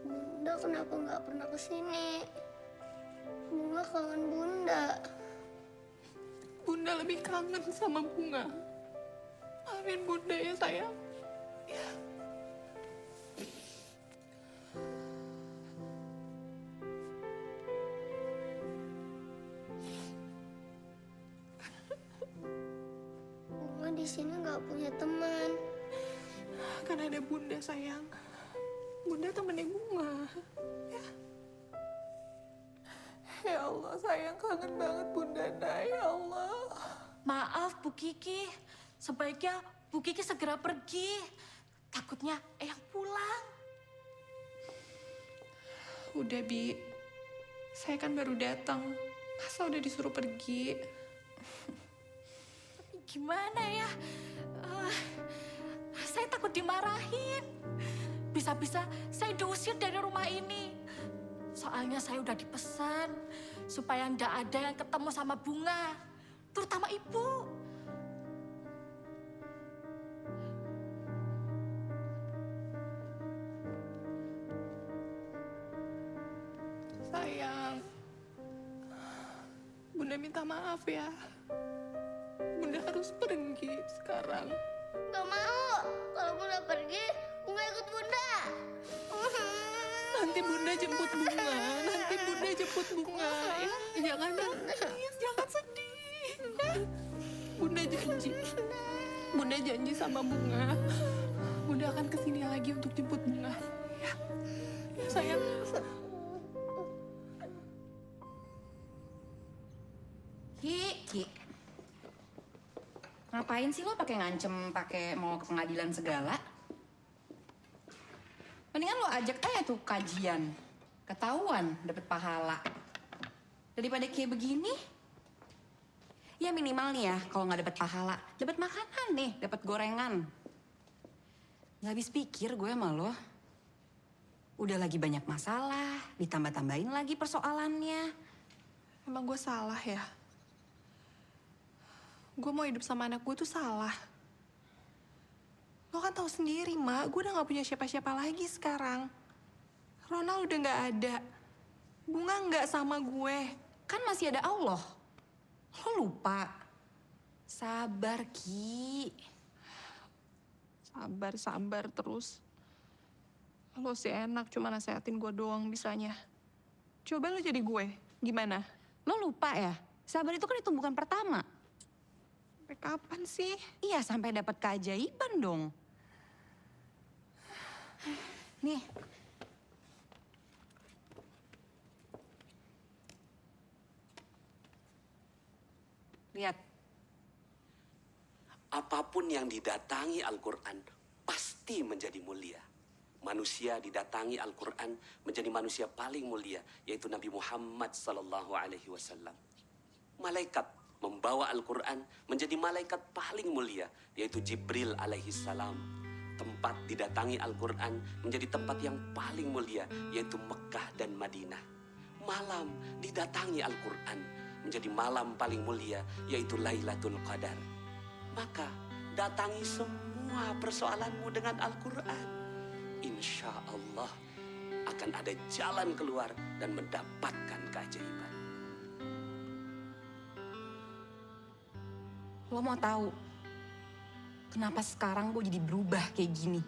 Bunda kenapa nggak pernah kesini? Bunga kangen Bunda. Bunda lebih kangen sama Bunga. Maafin Bunda ya, sayang. Ya. Bunga di sini nggak punya teman. Kan ada Bunda, sayang. Bunda temennya Bunga. Ya Allah, sayang, kangen banget Bunda Nay, ya Allah. Maaf Bu Kiki, sebaiknya Bu Kiki segera pergi. Takutnya Eyang pulang. Udah, Bi. Saya kan baru datang. Masa udah disuruh pergi? Tapi gimana ya? Saya takut dimarahin. Bisa-bisa saya diusir dari rumah ini. Soalnya saya udah dipesan supaya ndak ada yang ketemu sama Bunga, terutama Ibu. Sayang, Bunda minta maaf ya. Bunda harus pergi sekarang. Gak mau. Kalau Bunda pergi, Bunga ikut Bunda. Nanti Bunda jemput Bunga. Nanti Bunda jemput Bunga. Ya, jangan nangis, jangan sedih. Bunda janji. Bunda janji sama Bunga. Bunda akan kesini lagi untuk jemput Bunga. Ya, sayang. Ki. Ngapain sih lo pakai ngancem, pakai mau ke pengadilan segala? Mendingan lo ajak aja tuh kajian. Ketahuan dapet pahala. Daripada kayak begini. Ya minimal nih ya, kalau nggak dapet pahala, dapet makanan nih, dapet gorengan. Nggak habis pikir gue sama lo. Udah lagi banyak masalah, ditambah-tambahin lagi persoalannya. Emang gue salah ya? Gue mau hidup sama anak gue tuh salah. Lo kan tahu sendiri, Mak. Gue udah gak punya siapa-siapa lagi sekarang. Ronald udah gak ada. Bunga gak sama gue. Kan masih ada Allah. Lo lupa. Sabar, Ki. Sabar terus. Lo sih enak cuma nasehatin gue doang bisanya. Coba lo jadi gue. Gimana? Lo lupa ya? Sabar itu kan tumbukan pertama. Sampai kapan sih? Iya, sampai dapat keajaiban dong. Nih. Lihat. Apapun yang didatangi Al-Quran pasti menjadi mulia. Manusia didatangi Al-Quran menjadi manusia paling mulia, yaitu Nabi Muhammad SAW. Malaikat membawa Al-Quran menjadi malaikat paling mulia, yaitu Jibril alaihissalam. Tempat didatangi Al-Quran menjadi tempat yang paling mulia, yaitu Mekah dan Madinah. Malam didatangi Al-Quran menjadi malam paling mulia, yaitu Lailatul Qadar. Maka datangi semua persoalanmu dengan Al-Quran. Insya Allah akan ada jalan keluar dan mendapatkan keajaiban. Lo mau tahu kenapa sekarang gue jadi berubah kayak gini?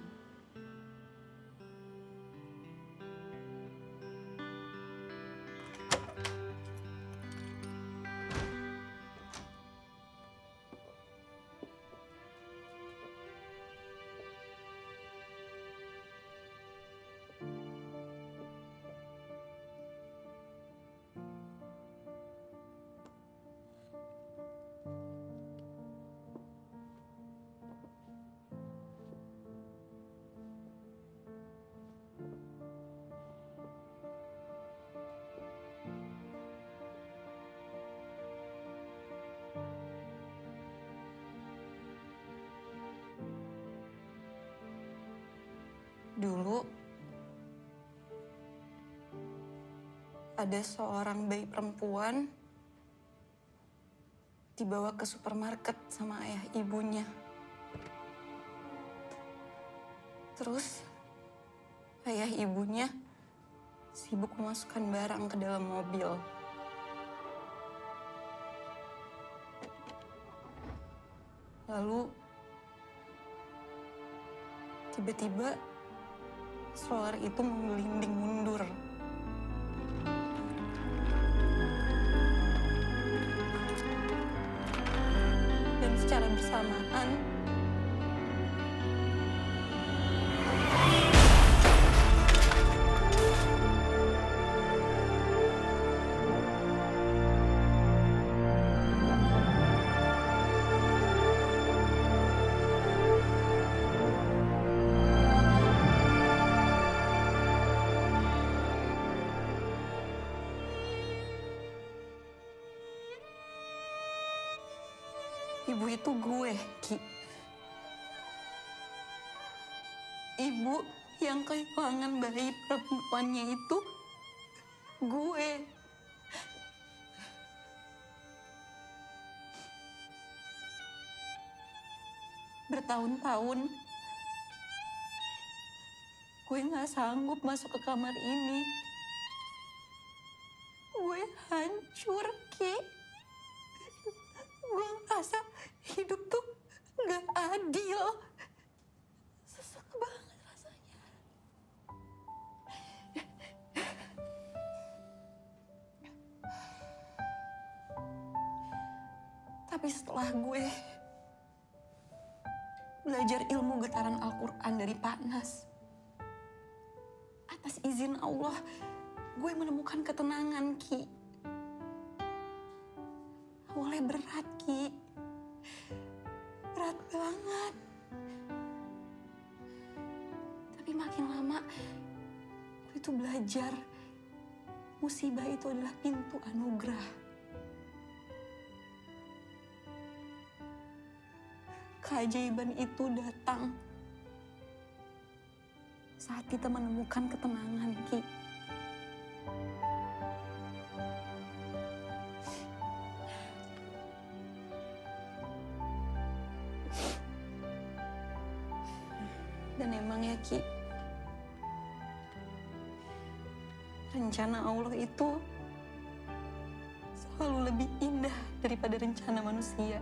Dulu ada seorang bayi perempuan dibawa ke supermarket sama ayah ibunya. Terus ayah ibunya sibuk memasukkan barang ke dalam mobil. Lalu tiba-tiba stroller itu menggelinding mundur. Dan secara bersamaan, ibu itu gue, Ki. Ibu yang kehilangan bayi perempuannya itu gue. Bertahun-tahun gue gak sanggup masuk ke kamar ini. Gue hancur, Ki. Gue ngerasa hidup tuh gak adil. banget rasanya. Tapi setelah gue belajar ilmu getaran Al-Quran dari Pak Nas, atas izin Allah, gue menemukan ketenangan, Ki. Awalnya berat, Ki. Berat banget. Tapi makin lama, gue tuh belajar musibah itu adalah pintu anugerah. Keajaiban itu datang saat kita menemukan ketenangan, Ki. Dan emang ya, Ki, rencana Allah itu selalu lebih indah daripada rencana manusia.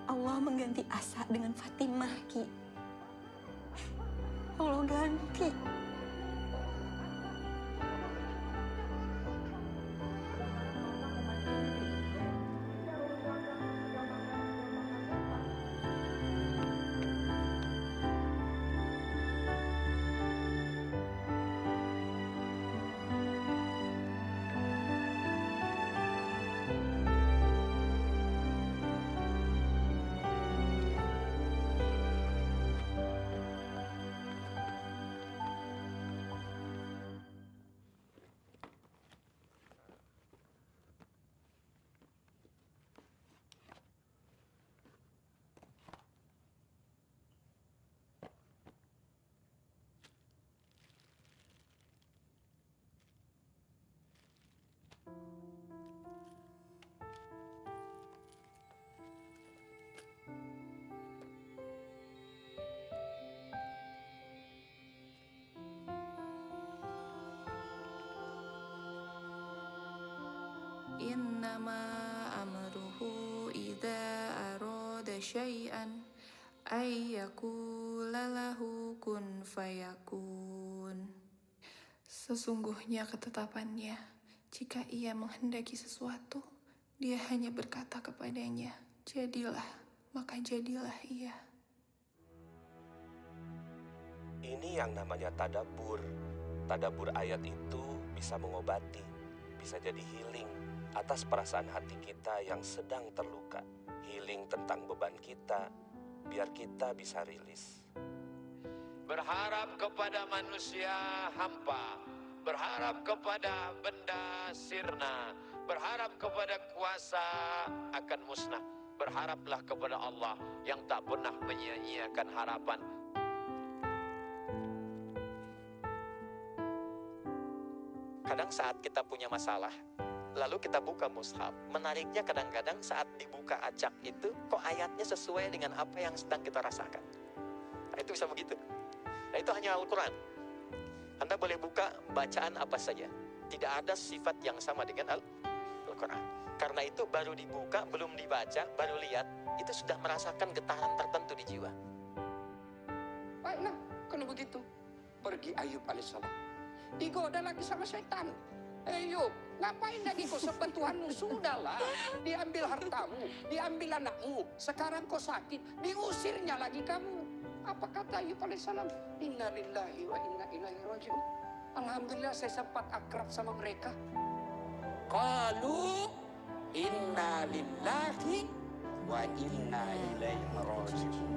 Allah mengganti Asa dengan Fatimah, Ki. Allah ganti. Innama amruhu idza arada syai'an ayyakula lahu kun fayakun. Sesungguhnya ketetapannya, jika ia menghendaki sesuatu, dia hanya berkata kepadanya, jadilah, maka jadilah ia. Ini yang namanya tadabbur. Tadabbur ayat itu bisa mengobati, bisa jadi healing atas perasaan hati kita yang sedang terluka. Healing tentang beban kita, biar kita bisa rilis. Berharap kepada manusia hampa, berharap kepada benda sirna, berharap kepada kuasa akan musnah. Berharaplah kepada Allah yang tak pernah menyia-nyiakan harapan. Kadang saat kita punya masalah, lalu kita buka mushaf. Menariknya kadang-kadang saat dibuka acak itu, kok ayatnya sesuai dengan apa yang sedang kita rasakan. Nah, itu bisa begitu. Nah, itu hanya Al-Quran. Anda boleh buka bacaan apa saja. Tidak ada sifat yang sama dengan Al-Quran. Karena itu baru dibuka, belum dibaca, baru lihat, itu sudah merasakan getaran tertentu di jiwa. Baiklah, kalau begitu, pergi Ayub alaihissalam. Digoda lagi sama syaitan. Ayub, ngapain lagi kau sembah Tuhanmu? Sudahlah, diambil hartamu, diambil anakmu. Sekarang kau sakit, diusirnya lagi kamu. Apa kata Ayub alaihissalam? Inna lillahi wa inna ilaihi raji'un. Alhamdulillah saya sempat akrab sama mereka. Qalu inna lillahi wa inna ilaihi raji'un.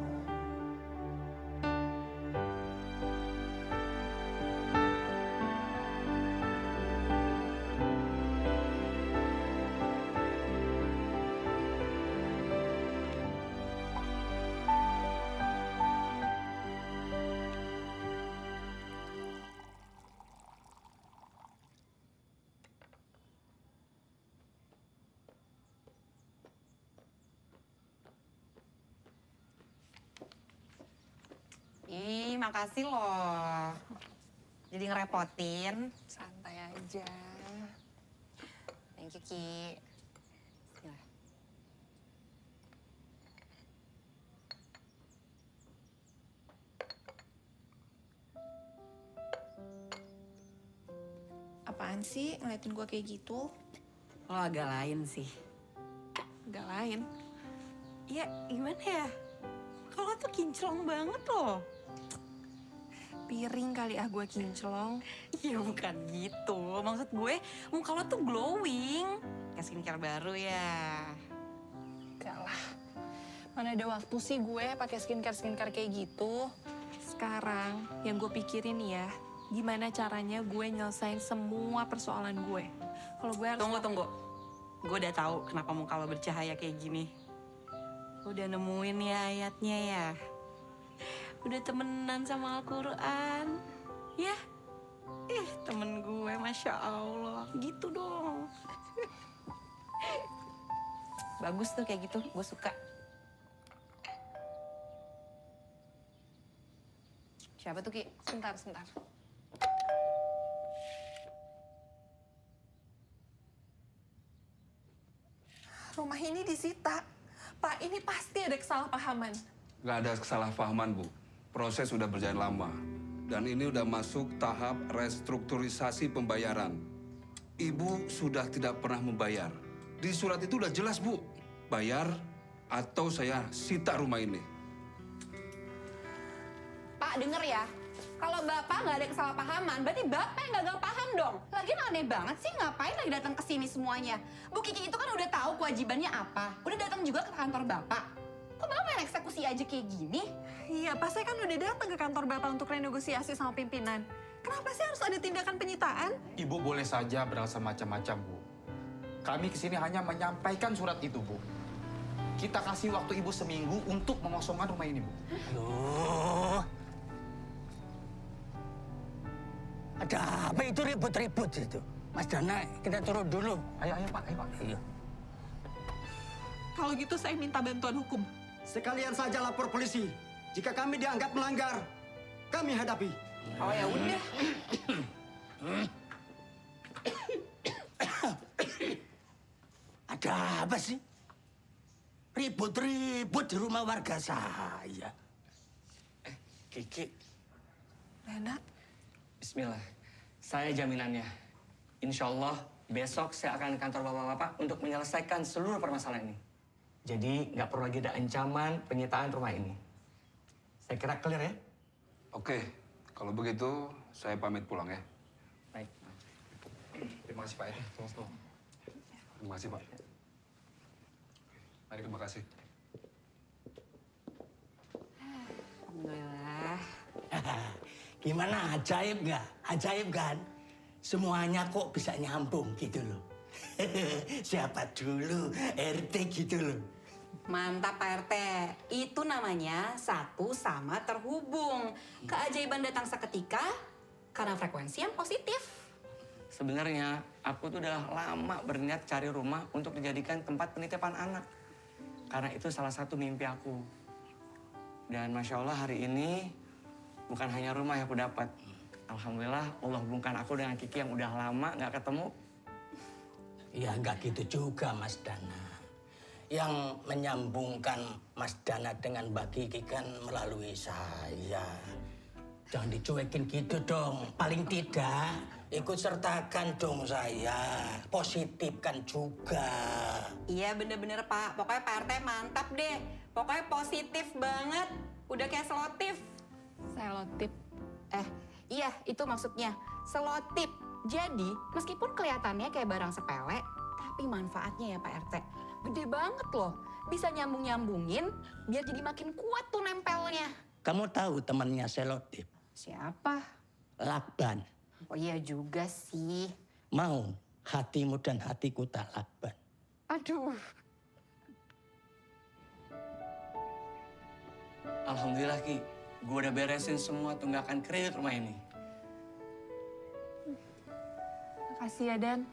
Ih, makasih loh. Jadi ngerepotin. Santai aja. Thank you, Ki. Bismillah. apaan sih ngeliatin gue kayak gitu? Lo agak lain sih. Gak lain. Ya gimana ya? Kalau tuh kinclong banget loh. Piring kali gue kinclong. Ya bukan gitu. Maksud gue muka lo tuh glowing. Kayak skincare baru ya. Gak lah. Mana ada waktu sih gue pakai skincare kayak gitu. Sekarang yang gue pikirin ya, gimana caranya gue nyelesain semua persoalan gue. Kalau gue harus... Tunggu. Gue udah tahu kenapa muka lo bercahaya kayak gini. Lo udah nemuin ya ayatnya ya. Udah temenan sama Al-Quran. Ya. Temen gue, Masya Allah. Gitu dong. Bagus tuh kayak gitu, gue suka. Siapa tuh, Ki? Sebentar. Rumah ini disita. Pak, ini pasti ada kesalahpahaman. Nggak ada kesalahpahaman, Bu. Proses sudah berjalan lama. Dan ini udah masuk tahap restrukturisasi pembayaran. Ibu sudah tidak pernah membayar. Di surat itu udah jelas, Bu. Bayar atau saya sita rumah ini. Pak, denger ya. Kalau Bapak nggak ada kesalahpahaman, berarti Bapak yang gagal paham dong. Lagian aneh banget sih, ngapain lagi datang ke sini semuanya? Bu Kiki itu kan udah tahu kewajibannya apa. Udah datang juga ke kantor Bapak. Kok Bapak main eksekusi aja kayak gini? Iya, Pak, saya kan udah datang ke kantor Bapak untuk renegosiasi sama pimpinan. Kenapa sih harus ada tindakan penyitaan? Ibu boleh saja beralasan macam-macam, Bu. Kami kesini hanya menyampaikan surat itu, Bu. Kita kasih waktu Ibu seminggu untuk mengosongkan rumah ini, Bu. Loh. Ada apa itu ribut-ribut itu? Mas Dana, kita turun dulu. Ayo, Pak. Iya. Kalau gitu saya minta bantuan hukum. Sekalian saja lapor polisi. Jika kami dianggap melanggar, kami hadapi. Oh ya udah. Ada apa sih? Ribut-ribut di rumah warga saya. Kiki, Lena, bismillah. Saya jaminannya. Insya Allah besok saya akan ke kantor bapak-bapak untuk menyelesaikan seluruh permasalahan ini. Jadi nggak perlu lagi ada ancaman penyitaan rumah ini. Saya kira clear ya? Oke, kalau begitu saya pamit pulang ya. Baik. Terima kasih, Pak ya. Terima kasih, Pak. Mari, terima kasih. Alhamdulillah. Gimana, ajaib nggak? Ajaib kan? Semuanya kok bisa nyambung gitu loh. Siapa dulu RT gitu loh. Mantap Pak RT. Itu namanya satu sama terhubung. Keajaiban datang seketika karena frekuensi yang positif. Sebenarnya aku tuh udah lama berniat cari rumah untuk dijadikan tempat penitipan anak. Karena itu salah satu mimpi aku. Dan Masya Allah hari ini bukan hanya rumah yang aku dapat. Alhamdulillah Allah hubungkan aku dengan Kiki yang udah lama nggak ketemu. Ya nggak gitu juga Mas Dana. Yang menyambungkan Mas Dana dengan Mbak Kiki kan melalui saya. Jangan dicuekin gitu dong. Paling tidak ikut sertakan dong saya. Positifkan juga. Iya bener-bener Pak. Pokoknya Pak RT mantap deh. Pokoknya positif banget. Udah kayak selotip. Selotip. Iya itu maksudnya. Selotip. Jadi meskipun kelihatannya kayak barang sepele, tapi manfaatnya ya Pak RT gede banget loh. Bisa nyambung-nyambungin biar jadi makin kuat tuh nempelnya. Kamu tahu temannya selotip? Siapa? Lakban. Oh iya juga sih. Mau hatimu dan hatiku tak lakban. Aduh. Alhamdulillah Ki, gue udah beresin semua tunggakan kredit rumah ini. makasih ya Dan.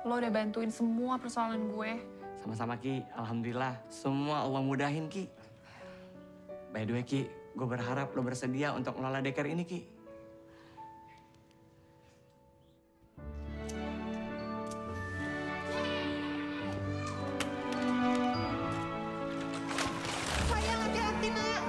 Lo udah bantuin semua persoalan gue. Sama-sama Ki, Alhamdulillah semua Allah mudahin Ki. By the way Ki, gue berharap lo bersedia untuk mengelola daycare ini Ki. Sayang hati-hati nak.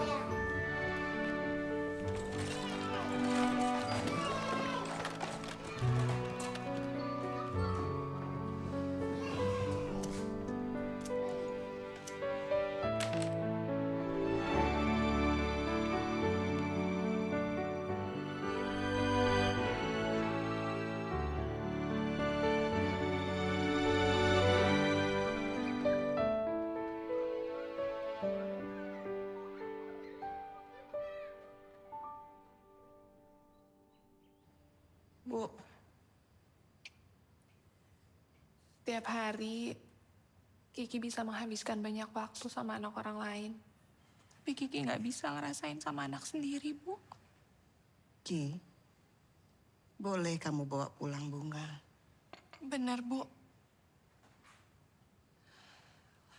Bu. Tiap hari, Kiki bisa menghabiskan banyak waktu sama anak orang lain. Tapi Kiki nggak bisa ngerasain sama anak sendiri, Bu. Ki, boleh kamu bawa pulang Bunga. Benar, Bu.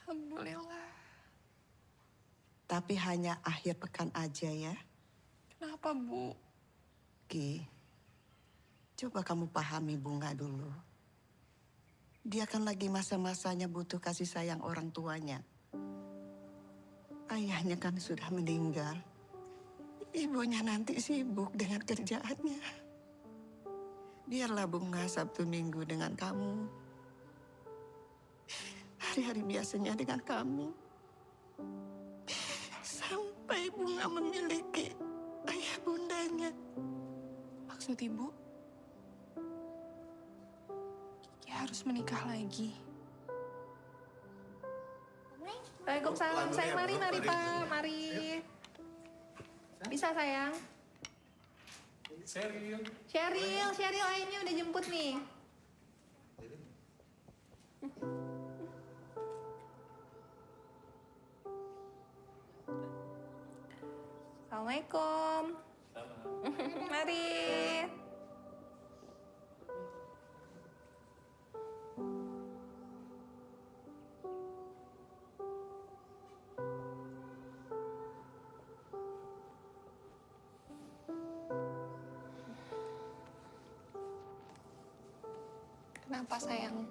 Alhamdulillah. Tapi hanya akhir pekan aja ya. Kenapa, Bu? Ki, coba kamu pahami Bunga dulu. Dia kan lagi masa-masanya butuh kasih sayang orang tuanya. Ayahnya kan sudah meninggal. Ibunya nanti sibuk dengan kerjaannya. Biarlah Bunga Sabtu Minggu dengan kamu. Hari-hari biasanya dengan kami. Sampai Bunga memiliki ayah bundanya. Maksud Ibu? Kiki harus menikah lagi. Waalaikumsalam, sayang. Mari Pak, mari. Bisa sayang? Cheryl, ayahnya udah jemput nih. Assalamualaikum. Mari. Kenapa, sayang?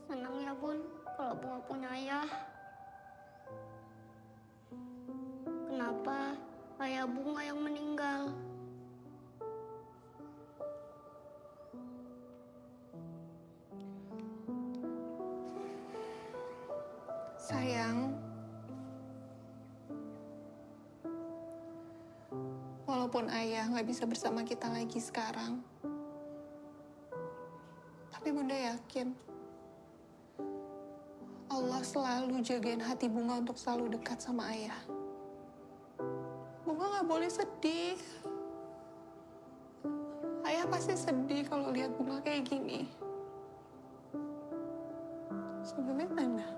Senang ya Bun, kalau Bunga punya ayah. Kenapa ayah Bunga yang meninggal? Sayang, walaupun ayah nggak bisa bersama kita lagi sekarang, tapi Bunda yakin Allah selalu jagain hati Bunga untuk selalu dekat sama ayah. Bunga nggak boleh sedih. Ayah pasti sedih kalau lihat Bunga kayak gini. Sebelumnya mana?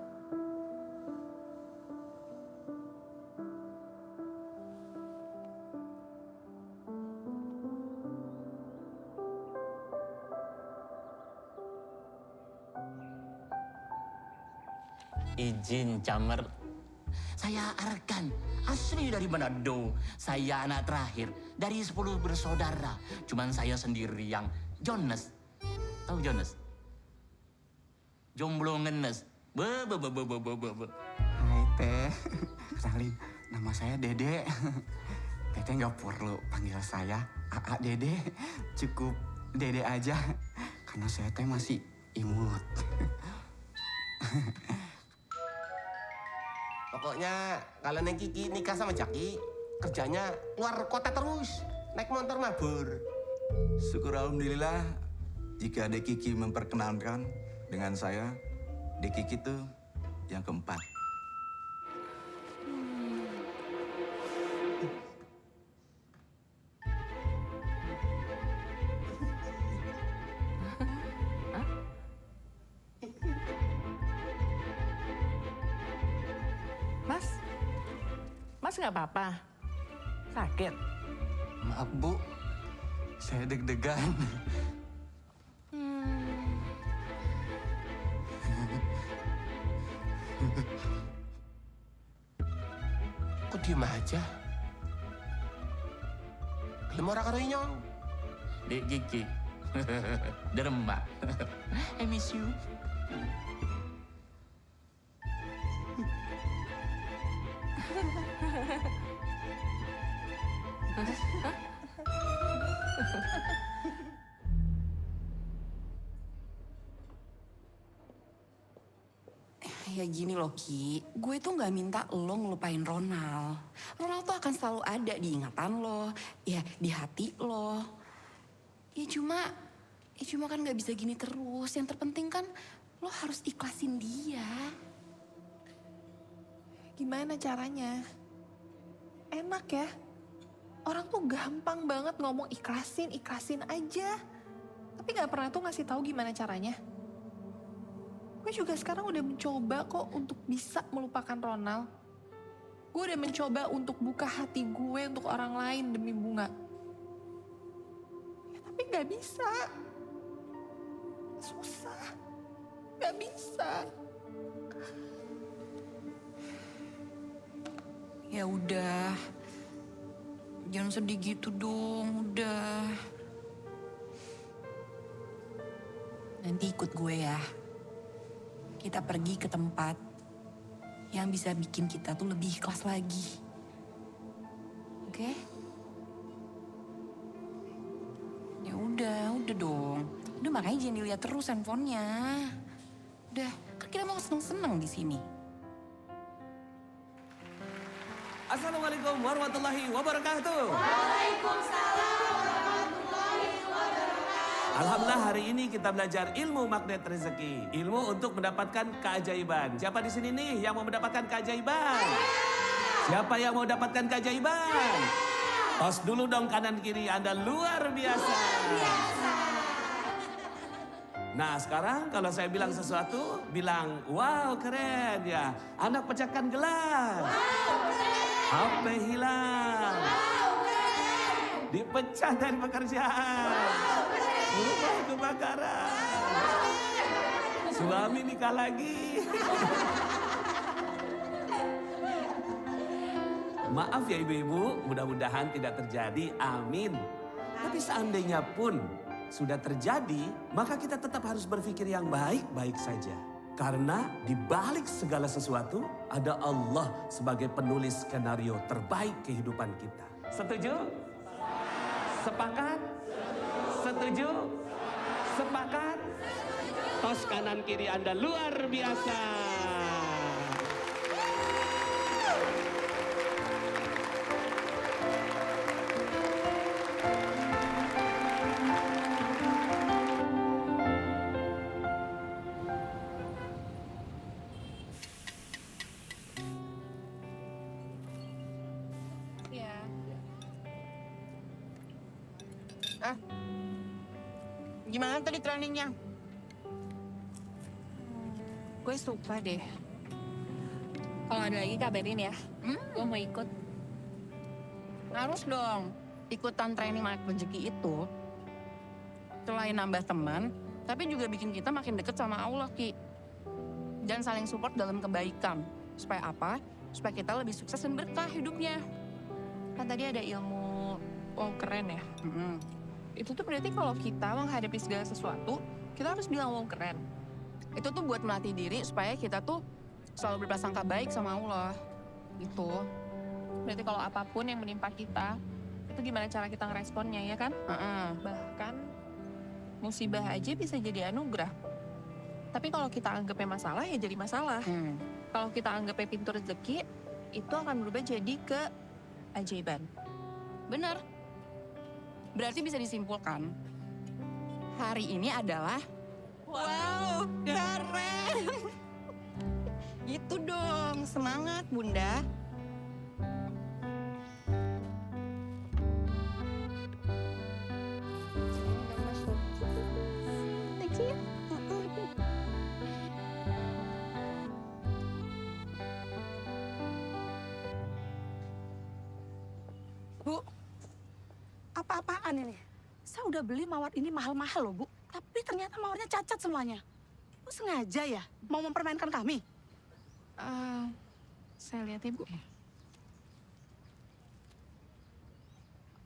Izin Camer, saya Arkan, asli dari Manado. Saya anak terakhir dari 10 bersaudara. Cuman saya sendiri yang Jonas. Tahu Jonas? Jomblo ngenes. Be. Hai Teh, kenalin, nama saya Dede. Teteh nggak perlu panggil saya Aa Dede, cukup Dede aja, karena saya teh masih imut. Pokoknya kalau Neng Kiki nikah sama Jaki, kerjanya keluar kota terus, naik motor mabur. Syukur alhamdulillah jika Dek Kiki memperkenalkan dengan saya, Dek Kiki itu yang keempat. Mas nggak apa-apa? Sakit? Maaf Bu, saya deg-degan. Kok diem aja? Gelem ora karo inyong? Dek Kiki, derma. I miss you. Ya gini loh Ki, gue tuh gak minta lo ngelupain Ronald. Ronald tuh akan selalu ada di ingatan lo, ya di hati lo. Ya cuma kan gak bisa gini terus. Yang terpenting kan lo harus ikhlasin dia. Gimana caranya? Enak ya? Orang tuh gampang banget ngomong ikhlasin aja. tapi gak pernah tuh ngasih tahu gimana caranya. Gue juga sekarang udah mencoba kok untuk bisa melupakan Ronald. Gue udah mencoba untuk buka hati gue untuk orang lain demi Bunga. Ya, tapi gak bisa. Susah. Gak bisa. Ya udah. Jangan sedih gitu dong, udah. Nanti ikut gue ya. Kita pergi ke tempat yang bisa bikin kita tuh lebih ikhlas lagi. Oke? Ya udah dong. Udah makanya jangan dilihat terus handphonenya. Udah, kan kita mau seneng-seneng di sini. Assalamualaikum warahmatullahi wabarakatuh. Waalaikumsalam warahmatullahi wabarakatuh. Alhamdulillah hari ini kita belajar ilmu magnet rezeki. Ilmu untuk mendapatkan keajaiban. Siapa di sini nih yang mau mendapatkan keajaiban? Siapa yang mau dapatkan keajaiban? Tos dulu dong kanan kiri, Anda luar biasa. Nah sekarang kalau saya bilang sesuatu, bilang wow keren ya. Anak pecahkan gelas. Wow keren. HP hilang. Wow keren. Dipecah dari pekerjaan. Wow keren. Rumah kebakaran. Wow keren. Suami nikah lagi. Maaf ya ibu-ibu, mudah-mudahan tidak terjadi, amin. Tapi seandainya pun sudah terjadi, maka kita tetap harus berpikir yang baik-baik saja. Karena di balik segala sesuatu, ada Allah sebagai penulis skenario terbaik kehidupan kita. Setuju? Sepakat? Setuju? Sepakat? Tos kanan kiri Anda luar biasa. Gimana tadi trainingnya? Gue suka deh. Kalau ada lagi kabarin ya. Gue mau ikut. Harus dong. Ikutan training magnet rezeki itu selain nambah teman, tapi juga bikin kita makin deket sama Allah, Ki. Dan saling support dalam kebaikan. Supaya apa? Supaya kita lebih sukses dan berkah hidupnya. Kan tadi ada ilmu wow keren ya. Itu tuh berarti kalau kita menghadapi segala sesuatu, kita harus bilang wow keren. Itu tuh buat melatih diri supaya kita tuh selalu berprasangka baik sama Allah. Gitu. Berarti kalau apapun yang menimpa kita, itu gimana cara kita ngeresponnya ya kan? Bahkan musibah aja bisa jadi anugerah. Tapi kalau kita anggapnya masalah, ya jadi masalah. Kalau kita anggapnya pintu rezeki, itu akan berubah jadi keajaiban. Bener. Berarti bisa disimpulkan, hari ini adalah wow, keren. Itu dong, semangat Bunda. Bu, apa-apaan ini? Saya udah beli mawar ini mahal-mahal loh, Bu. Tapi ternyata mawarnya cacat semuanya. Bu sengaja ya mau mempermainkan kami? Saya lihat Ibu.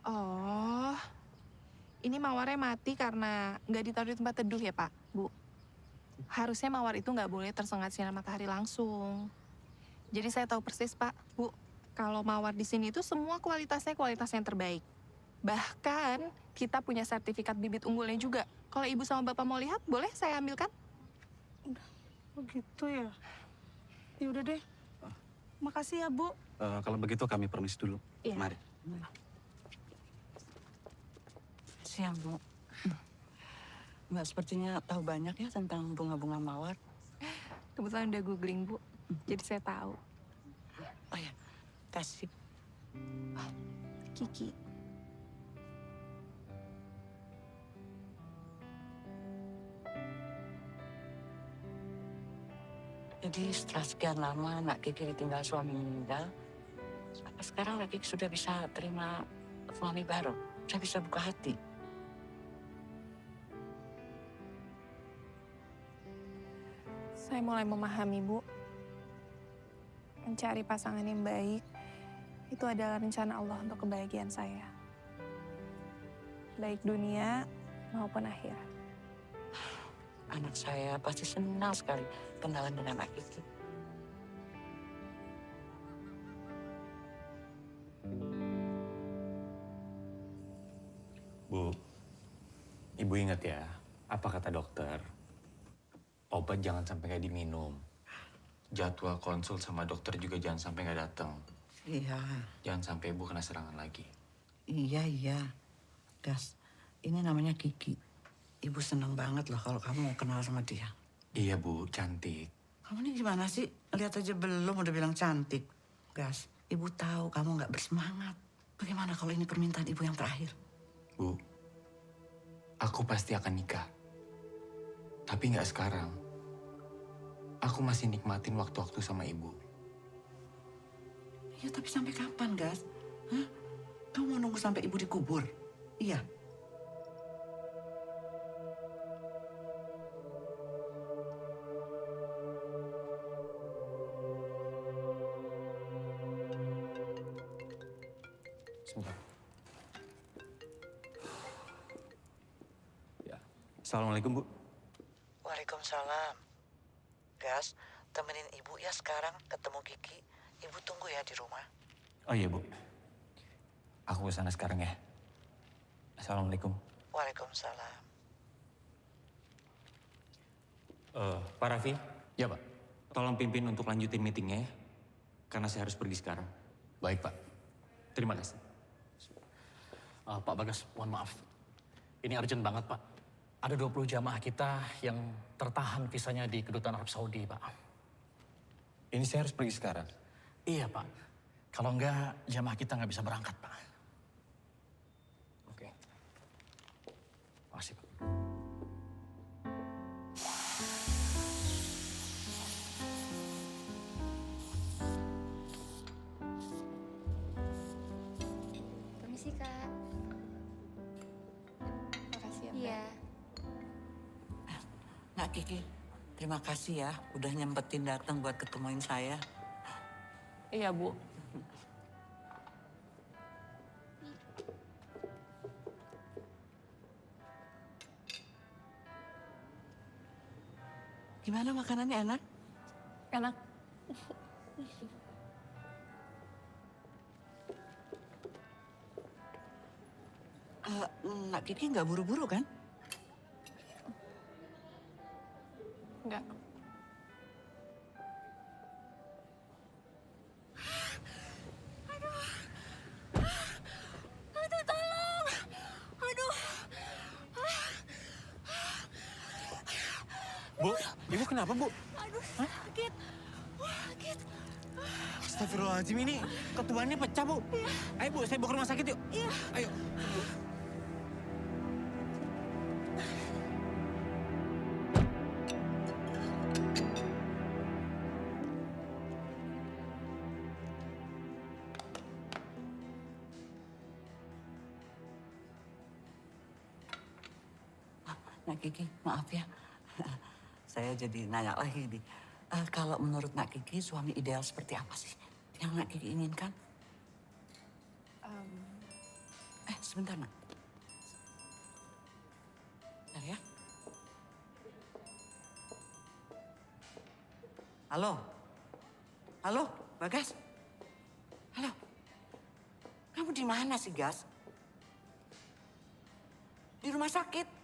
Oh, ini mawarnya mati karena nggak ditaruh di tempat teduh ya Pak, Bu. Harusnya mawar itu nggak boleh tersengat sinar matahari langsung. Jadi saya tahu persis Pak, Bu. Kalau mawar di sini itu semua kualitasnya kualitas yang terbaik. Bahkan kita punya sertifikat bibit unggulnya juga. Kalau Ibu sama Bapak mau lihat, boleh saya ambilkan? Begitu ya? Ya udah deh. Makasih ya, Bu. Kalau begitu kami permisi dulu. Iya. Mari. Siang, Bu. Mbak sepertinya tahu banyak ya tentang bunga-bunga mawar. Kebetulan udah googling, Bu. Jadi saya tahu. Oh ya, kasih. Kiki. Jadi setelah sekian lama Nak Kiki ditinggal suami meninggal, apa sekarang Nak Kiki sudah bisa terima suami baru? Saya bisa buka hati. Saya mulai memahami, Bu. Mencari pasangan yang baik itu adalah rencana Allah untuk kebahagiaan saya. Baik dunia maupun akhirat. Anak saya pasti senang sekali kenalan dengan Nak Kiki. Bu, Ibu ingat ya, apa kata dokter? Obat jangan sampai nggak diminum. Jadwal konsul sama dokter juga jangan sampai nggak datang. Iya. Jangan sampai Ibu kena serangan lagi. Iya. Gas, ini namanya Kiki. Ibu senang banget loh kalau kamu mau kenal sama dia. Iya Bu, cantik. Kamu ini gimana sih? Lihat aja belum udah bilang cantik. Gas, Ibu tahu kamu nggak bersemangat. Bagaimana kalau ini permintaan Ibu yang terakhir? Bu, aku pasti akan nikah. Tapi nggak sekarang. Aku masih nikmatin waktu-waktu sama Ibu. Iya, tapi sampai kapan, Gas? Hah? Kamu mau nunggu sampai Ibu dikubur? Iya. Sebentar. Ya. Assalamualaikum, Bu. Waalaikumsalam. Gas, temenin Ibu ya sekarang ketemu Kiki. Ibu tunggu ya di rumah. Oh iya, Bu. Aku kesana sekarang ya. Assalamualaikum. Waalaikumsalam. Pak Raffi? Ya, Pak. Tolong pimpin untuk lanjutin meetingnya ya. Karena saya harus pergi sekarang. Baik, Pak. Terima kasih. Pak Bagas, mohon maaf. Ini urgent banget, Pak. Ada 20 jamaah kita yang tertahan visanya di Kedutaan Arab Saudi, Pak. Ini saya harus pergi sekarang? Iya, Pak. Kalau enggak, jamaah kita nggak bisa berangkat, Pak. Oke. Makasih, Pak. Permisi, Kak. Makasih ya, Mbak. Iya. Nak Kiki, terima kasih ya udah nyempetin datang buat ketemuin saya. Iya, Bu. Gimana makanannya, enak? Enak. Nak Kiki nggak buru-buru kan? Enggak. Aduh, tolong. Aduh. Bu, Ibu kenapa, Bu? Aduh, sakit. Sakit. Astagfirullahaladzim, ini ketubannya pecah, Bu. Ayo, Bu, saya bawa ke rumah sakit yuk. Iya. Ayo. Nak Kiki, maaf ya. Saya jadi nanya lagi nih. Kalau menurut Nak Kiki, suami ideal seperti apa sih yang Nak Kiki inginkan? Sebentar, Nak. Bentar ya. Halo? Halo, Bagas? Halo? Kamu di mana sih, Gas? Di rumah sakit?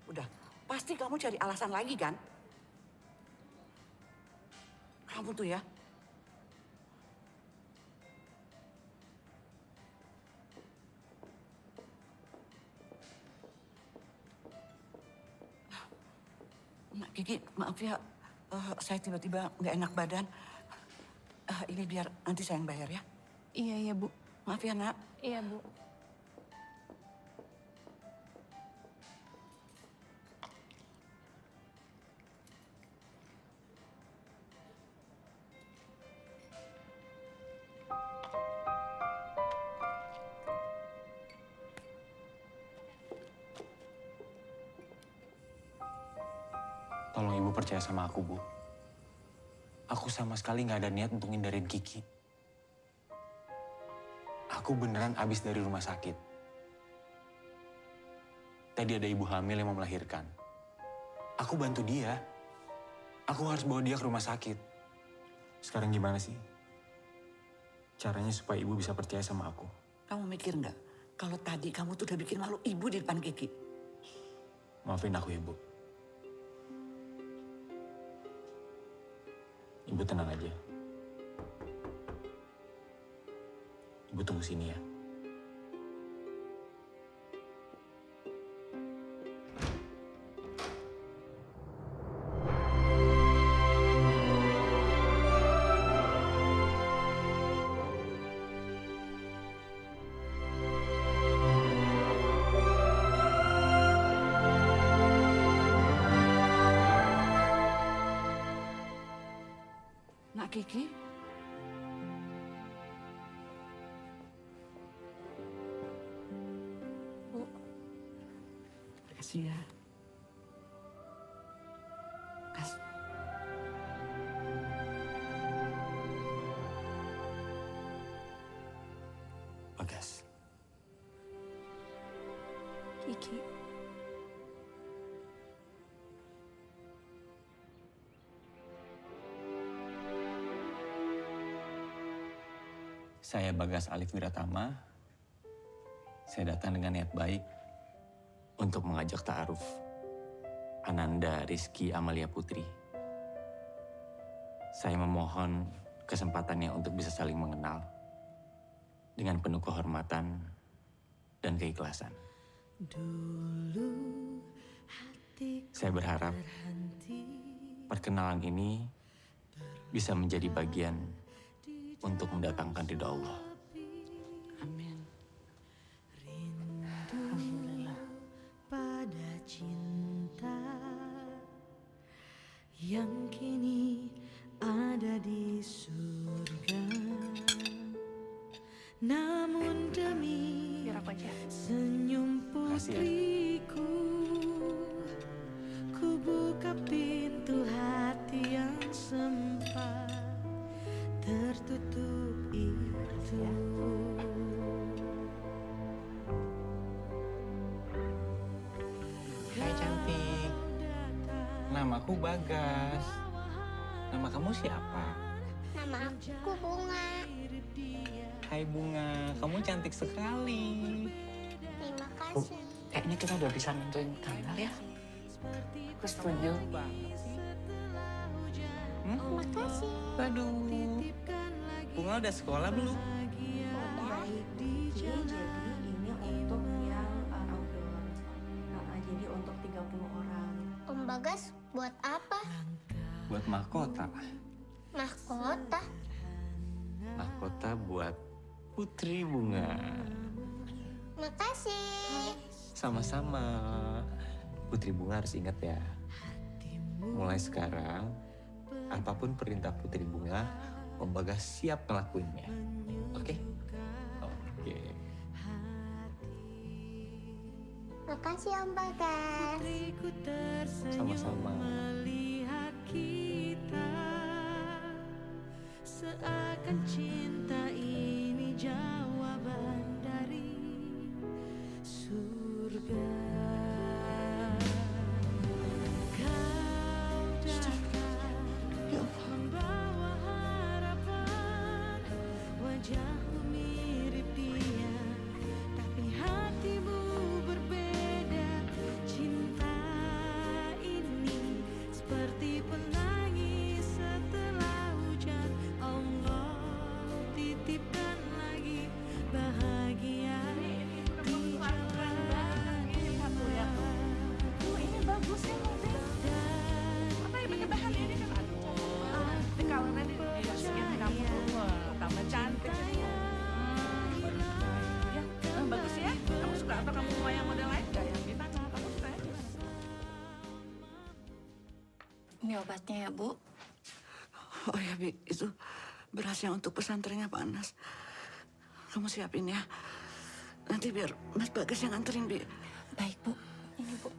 Udah, pasti kamu cari alasan lagi kan? Kamu tuh ya. Nak Kiki, maaf ya. Saya tiba-tiba nggak enak badan. Ini biar nanti saya yang bayar ya. Iya, Bu. Maaf ya, Nak. Iya, Bu. Tolong Ibu percaya sama aku, Bu. Aku sama sekali nggak ada niat untuk ngindarin Kiki. Aku beneran abis dari rumah sakit. Tadi ada ibu hamil yang mau melahirkan. Aku bantu dia. Aku harus bawa dia ke rumah sakit. Sekarang gimana sih? Caranya supaya ibu bisa percaya sama aku. Kamu mikir nggak kalau tadi kamu tuh udah bikin malu ibu di depan Kiki? Maafin aku ya, Bu. Ibu tenang aja. Ibu tunggu sini ya. Nak Kiki? Bu. Kasih ya. Bagas. Kiki. Saya Bagas Alif Wiratama. Saya datang dengan niat baik untuk mengajak ta'aruf Ananda Rizky Amalia Putri. Saya memohon kesempatannya untuk bisa saling mengenal dengan penuh kehormatan dan keikhlasan. Saya berharap perkenalan ini bisa menjadi bagian untuk mendatangkan ridha Allah. Amin. Alhamdulillah. Pada cinta yang kini ada di surga, namun demi senyum putriku, ku buka pintu hati yang sempat tertutup itu. Hai cantik. Namaku Bagas. Nama kamu siapa? Nama aku Bunga. Hai Bunga, kamu cantik sekali. Terima kasih. Kayaknya kita udah bisa nentuin tanggal ya. Aku setuju. Terima kasih. Waduh. Bunga udah sekolah belum? Jadi ini untuk yang outdoor. Jadi untuk 30 orang. Om Bagas buat apa? Buat mahkota. Mahkota? Mahkota buat Putri Bunga. Makasih. Sama-sama. Putri Bunga harus ingat ya. Mulai sekarang, apapun perintah Putri Bunga, Om Bagas siap ngelakuinnya. Oke? Oke. Makasih Om Bagas. Sama-sama. Melihat kita seakan cinta ini jawaban dari surga. Kau datang membawa harapan, wajahmu mirip dia, tapi hatimu berbeda. Cinta ini seperti penangis setelah hujan. Allah titipkan lagi bahagia di jalan. Ini bagus ya, apa yang pakai bahan ini kan? Aduh, nanti kalau nanti dikasihin kamu, wah, tambah cantik. Ya, bagus ya. Kamu suka atau kamu mau yang model lain nggak? Yang kita kamu suka aja. Ini obatnya ya, Bu. Oh ya, Bi, itu berasnya untuk pesantrennya panas. Kamu siapin ya. Nanti biar Mas Bagas yang nganterin, Bi. Baik, Bu. Ini, Bu.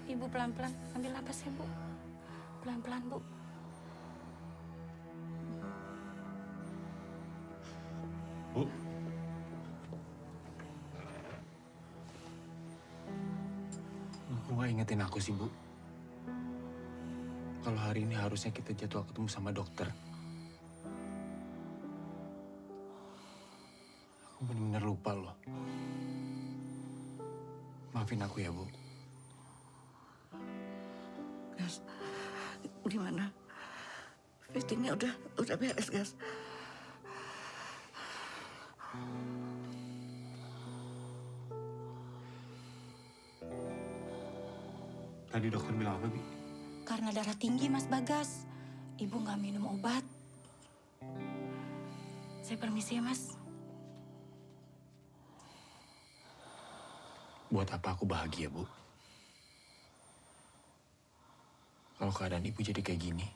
Ibu pelan-pelan ambil napas ya, Bu. Pelan-pelan, Bu. Bu. Aku nggak ingetin aku sih, Bu. Kalau hari ini harusnya kita jadwal ketemu sama dokter. Aku benar-benar lupa loh. Maafin aku ya, Bu. Gas, gimana? Fittingnya udah beres, Gas. Tadi dokter bilang apa, Bi? Karena darah tinggi, Mas Bagas. Ibu nggak minum obat. Saya permisi ya, Mas. Buat apa aku bahagia, Bu? Kalau keadaan ibu jadi kayak gini.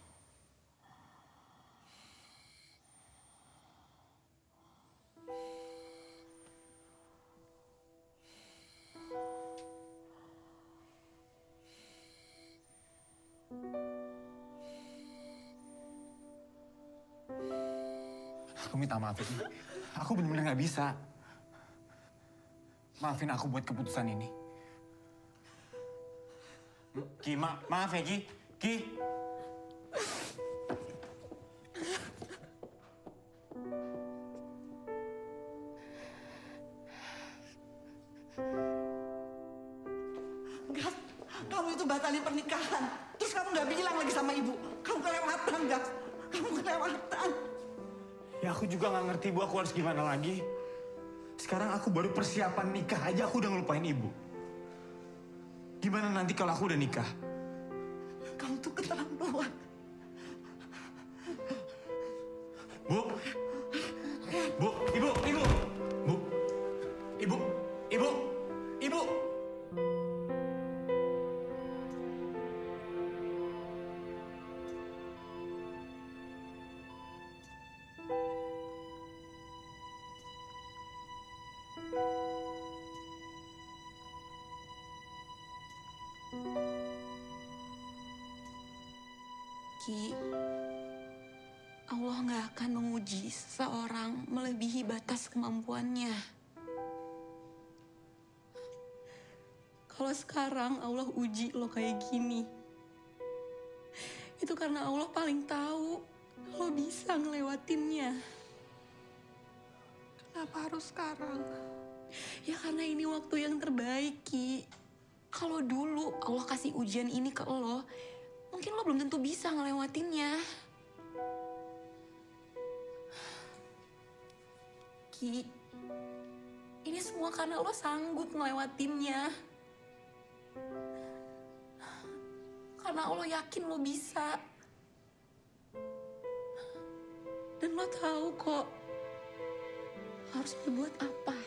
Aku minta maaf, Ki. Aku benar-benar nggak bisa. Maafin aku buat keputusan ini. Ki, maaf ya, Ki. Ki. Gas, kamu itu batalin pernikahan. Terus kamu nggak bilang lagi sama ibu. Kamu kelewatan, Gas. Kamu kelewatan. Ya aku juga nggak ngerti, Bu, aku harus gimana lagi. Sekarang aku baru persiapan nikah aja aku udah ngelupain ibu. Gimana nanti kalau aku udah nikah? Kamu tuh keterlaluan. Bu, Bu, ibu, ibu, Bu, ibu, ibu, ibu. Ki, Allah nggak akan menguji seseorang melebihi batas kemampuannya. Kalau sekarang Allah uji lo kayak gini, itu karena Allah paling tahu lo bisa ngelewatinnya. Kenapa harus sekarang? Ya karena ini waktu yang terbaik, Ki. Kalau dulu Allah kasih ujian ini ke lo, mungkin lo belum tentu bisa ngelewatinnya. Ki, ini semua karena lo sanggup ngelewatinnya. Karena Allah yakin lo bisa. Dan lo tahu kok harus berbuat apa.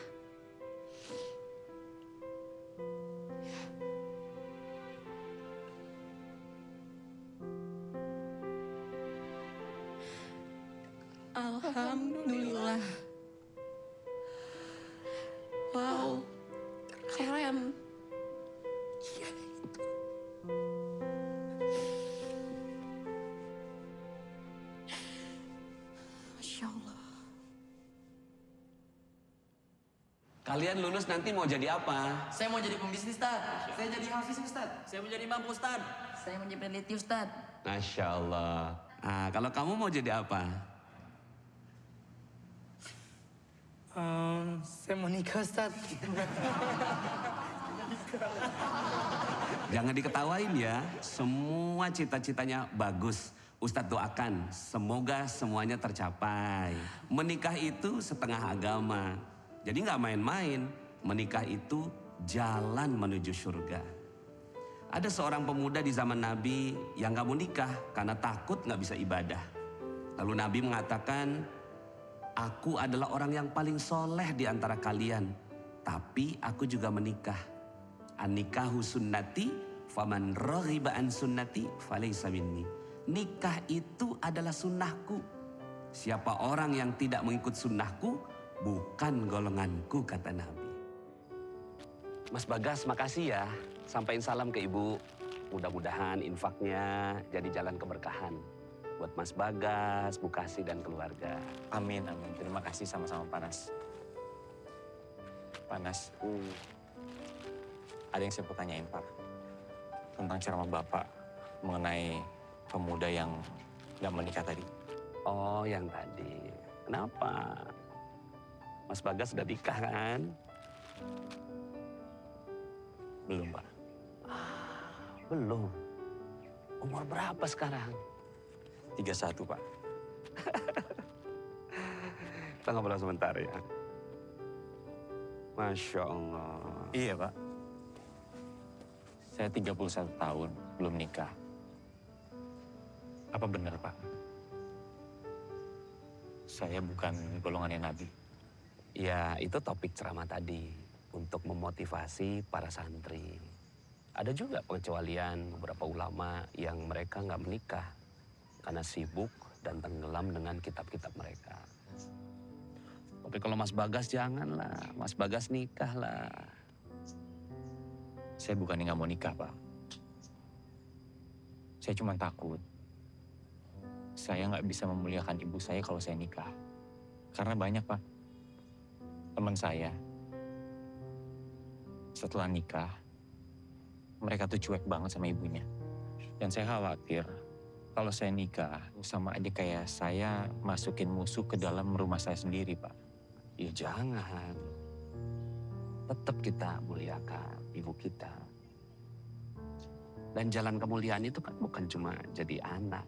Alhamdulillah. Wow, keren. Iya itu. Masya Allah. Kalian lulus nanti mau jadi apa? Saya mau jadi pembisnis, Ustaz. Saya jadi hafiz, Ustaz. Saya mau jadi imam, Ustaz. Saya mau jadi peneliti, Ustaz. Masya Allah. Nah, kalau kamu mau jadi apa? Saya mau nikah, Ustaz. Jangan diketawain ya. Semua cita-citanya bagus. Ustadz doakan, semoga semuanya tercapai. Menikah itu setengah agama. Jadi nggak main-main. Menikah itu jalan menuju surga. Ada seorang pemuda di zaman Nabi yang nggak mau nikah karena takut nggak bisa ibadah. Lalu Nabi mengatakan, aku adalah orang yang paling soleh di antara kalian. Tapi aku juga menikah. An-nikahu sunnati, faman raghiba an sunnati, falaysa minni. Nikah itu adalah sunnahku. Siapa orang yang tidak mengikut sunnahku, bukan golonganku, kata Nabi. Mas Bagas, makasih ya. Sampaikan salam ke ibu. Mudah-mudahan infaknya jadi jalan keberkahan buat Mas Bagas, Bu Kasih, dan keluarga. Amin, amin. Terima kasih sama-sama Panas. Panas, ada yang saya mau tanyain Pak. Tentang ceramah Bapak mengenai pemuda yang nggak menikah tadi. Oh, yang tadi. Kenapa? Mas Bagas sudah nikah kan? Belum, Pak. Belum. Umur berapa sekarang? 31, Pak. Kita ngobrol sebentar ya. Masya Allah. Iya, Pak. Saya 31 tahun, belum nikah. Apa benar, Pak? Saya bukan golongannya Nabi. Ya, itu topik ceramah tadi. Untuk memotivasi para santri. Ada juga pengecualian beberapa ulama yang mereka nggak menikah. Karena sibuk dan tenggelam dengan kitab-kitab mereka. Tapi kalau Mas Bagas janganlah. Mas Bagas nikahlah. Saya bukannya nggak mau nikah, Pak. Saya cuma takut. Saya nggak bisa memuliakan ibu saya kalau saya nikah. Karena banyak, Pak. Teman saya, setelah nikah, mereka tuh cuek banget sama ibunya. Dan saya khawatir, kalau saya nikah, sama aja kayak saya masukin musuh ke dalam rumah saya sendiri, Pak. Ya jangan. Tetap kita muliakan ibu kita. Dan jalan kemuliaan itu kan bukan cuma jadi anak.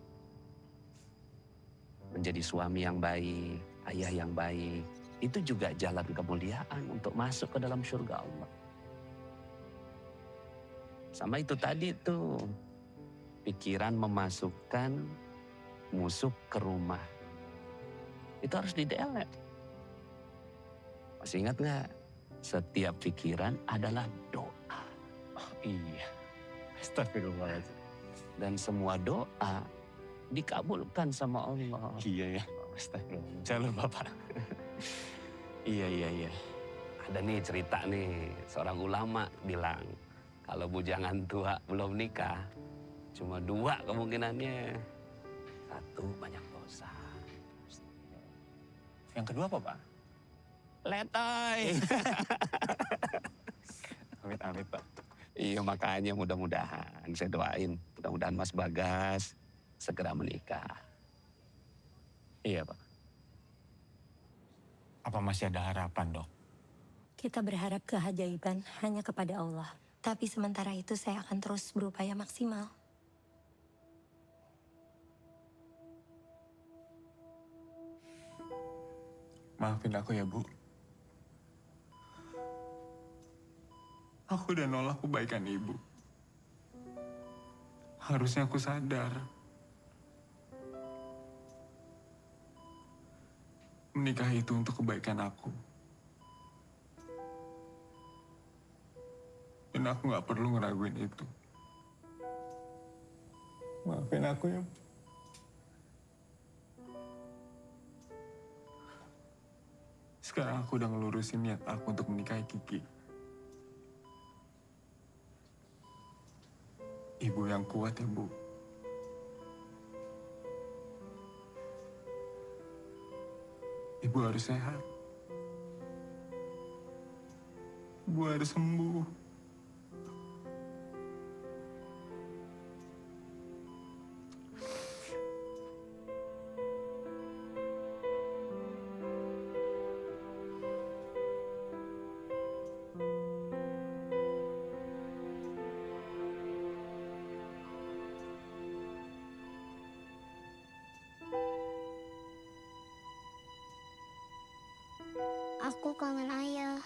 Menjadi suami yang baik, ayah yang baik. Itu juga jalan kemuliaan untuk masuk ke dalam surga Allah. Sama itu tadi tuh. Pikiran memasukkan musuh ke rumah. Itu harus didelete. Masih ingat nggak? Setiap pikiran adalah doa. Oh iya. Astagfirullahaladzim. Dan semua doa dikabulkan sama Allah. Iya ya. Astagfirullah. Saya lupa, Pak. Iya. Ada nih cerita nih. Seorang ulama bilang, kalau bujangan tua belum nikah, cuma 2 kemungkinannya. 1, banyak dosa. Yang kedua apa, Pak? Letoy. Amit-amit, Pak. Iya, makanya mudah-mudahan saya doain. Mudah-mudahan Mas Bagas segera menikah. Iya, Pak. Apa masih ada harapan, Dok? Kita berharap keajaiban hanya kepada Allah. Tapi sementara itu saya akan terus berupaya maksimal. Maafin aku ya, Bu. Aku udah nolak kebaikan Ibu. Harusnya aku sadar. Menikah itu untuk kebaikan aku. Dan aku gak perlu ngeraguin itu. Maafin aku ya, Bu. Sekarang aku udah ngelurusin niat aku untuk menikahi Kiki. Ibu yang kuat ya, Bu. Ibu harus sehat. Ibu harus sembuh. Aku kangen ayah.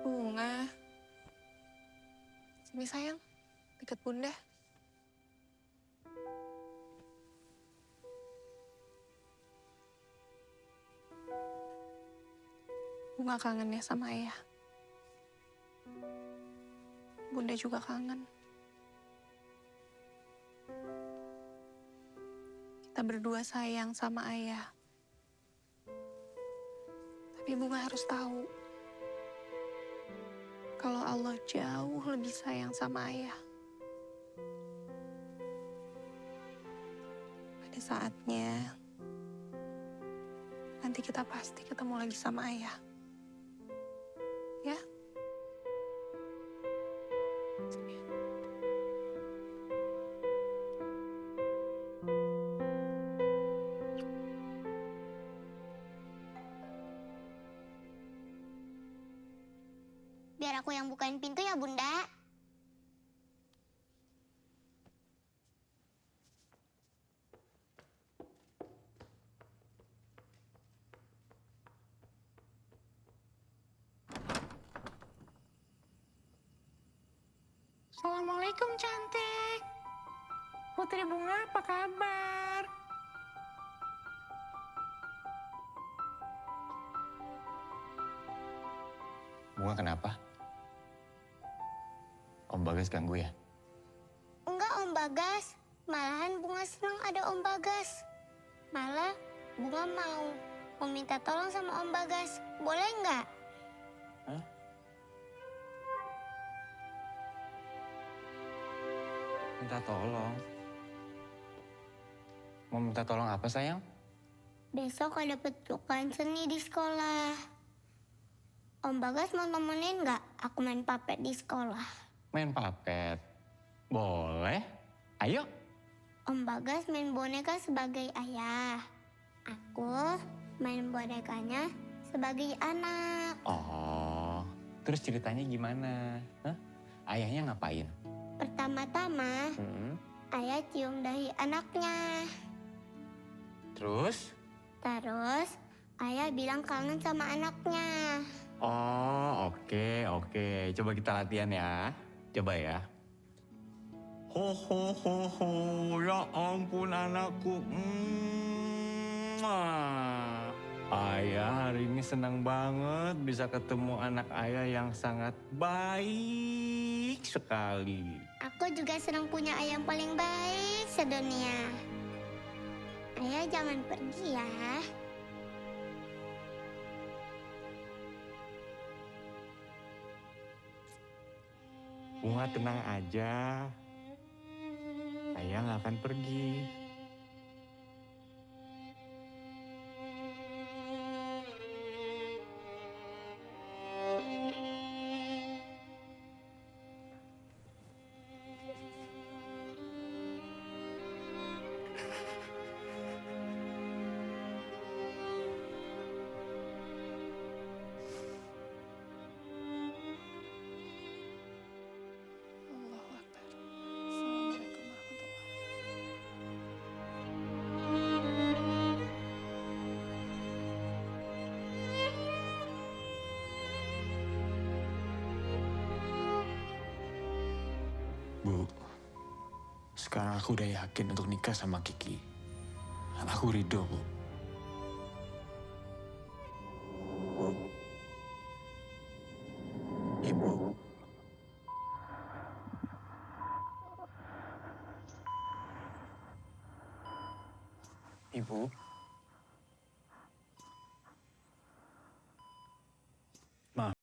Bunga. Sini sayang, deket bunda. Bunga kangen ya sama ayah. Bunda juga kangen. Kita berdua sayang sama ayah. Tapi Tapi Bunga harus tahu kalau Allah jauh lebih sayang sama ayah. Pada saatnya, nanti kita pasti ketemu lagi sama ayah. Ya? Biar aku yang bukain pintu ya, Bunda. Assalamualaikum, cantik. Putri Bunga, apa kabar? Bunga kenapa? Om Bagas ganggu ya? Enggak, Om Bagas. Malahan Bunga senang ada Om Bagas. Malah Bunga mau minta tolong sama Om Bagas. Boleh nggak? Minta tolong. Mau minta tolong apa sayang? Besok ada pertunjukan seni di sekolah. Om Bagas mau nemenin nggak aku main papet di sekolah? Main papet? Boleh. Ayo. Om Bagas main boneka sebagai ayah. Aku main bonekanya sebagai anak. Oh, terus ceritanya gimana? Hah? Ayahnya ngapain? Pertama-tama, ayah cium dahi anaknya. Terus? Terus, ayah bilang kangen sama anaknya. Oh, oke. Coba kita latihan ya. Coba ya. Ho, ya ampun anakku. Ayah hari ini senang banget bisa ketemu anak ayah yang sangat baik sekali. Aku juga senang punya ayah yang paling baik sedunia. Ayah jangan pergi ya. Bunga tenang aja. Ayah nggak akan pergi. Bu, sekarang aku udah yakin untuk nikah sama Kiki. Aku ridho, Bu. Ibu. Ibu. Maaf.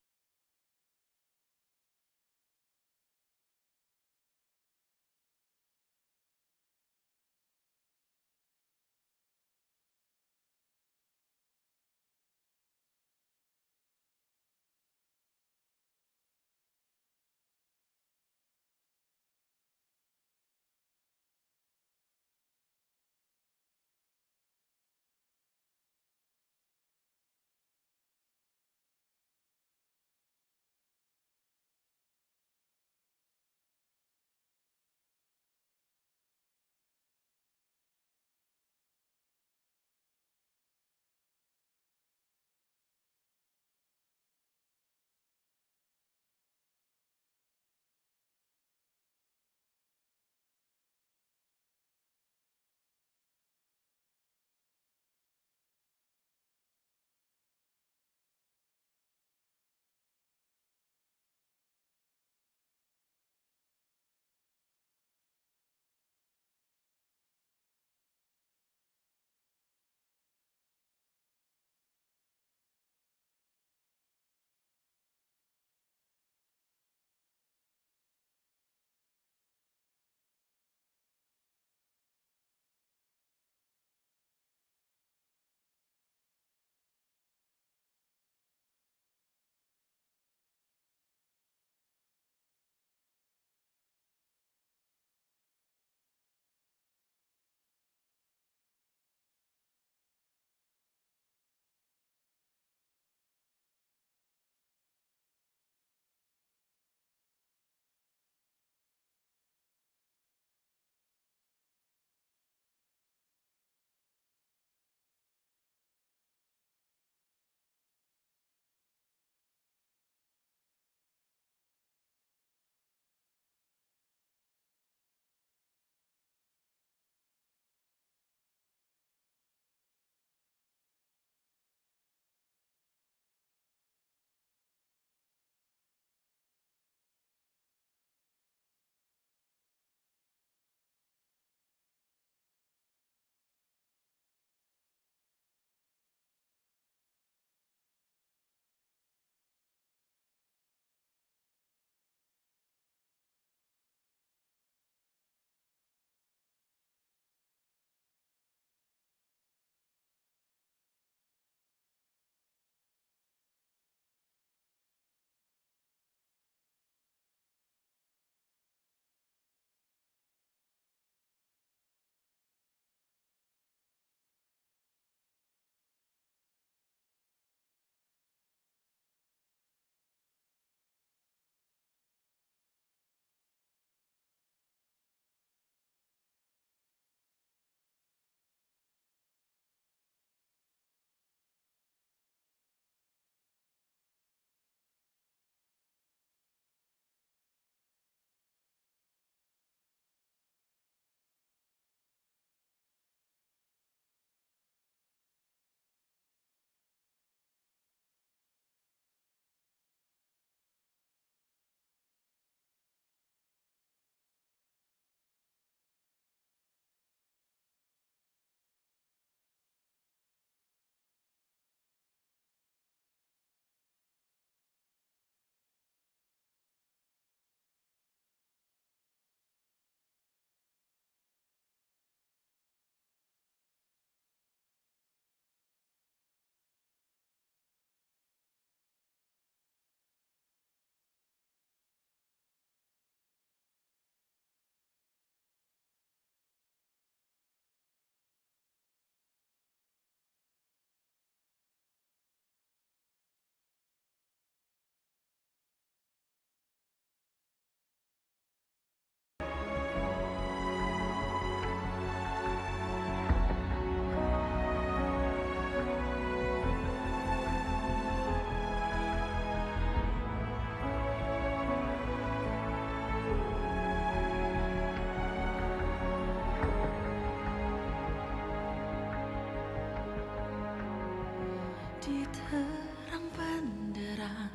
Di terang benderang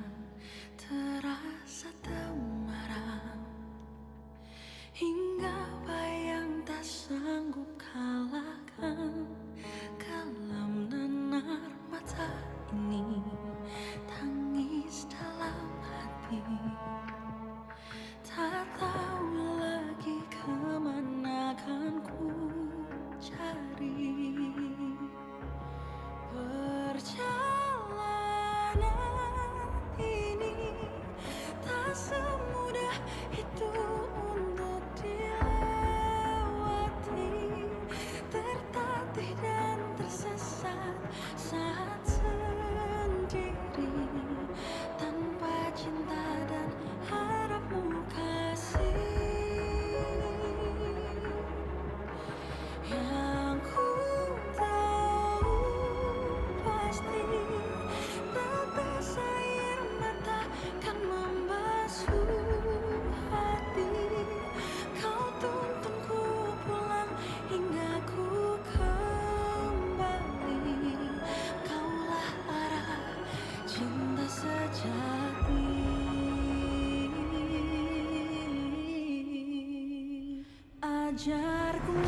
terasa temaram, hingga bayang tak sanggup kalahkan kelam nanar mata ini, tangis dalam hati. Tak tahu lagi kemana kan ku cari. Perjalanan ini tak semudah itu untuk dilewati, tertatih dan tersesat saat sendiri, tanpa cinta dan harapmu kasih. Yang ku tahu pasti tetes air mata kan membasuh hati. Kau tuntunku pulang hingga ku kembali. Kaulah arah cinta sejati. Ajarku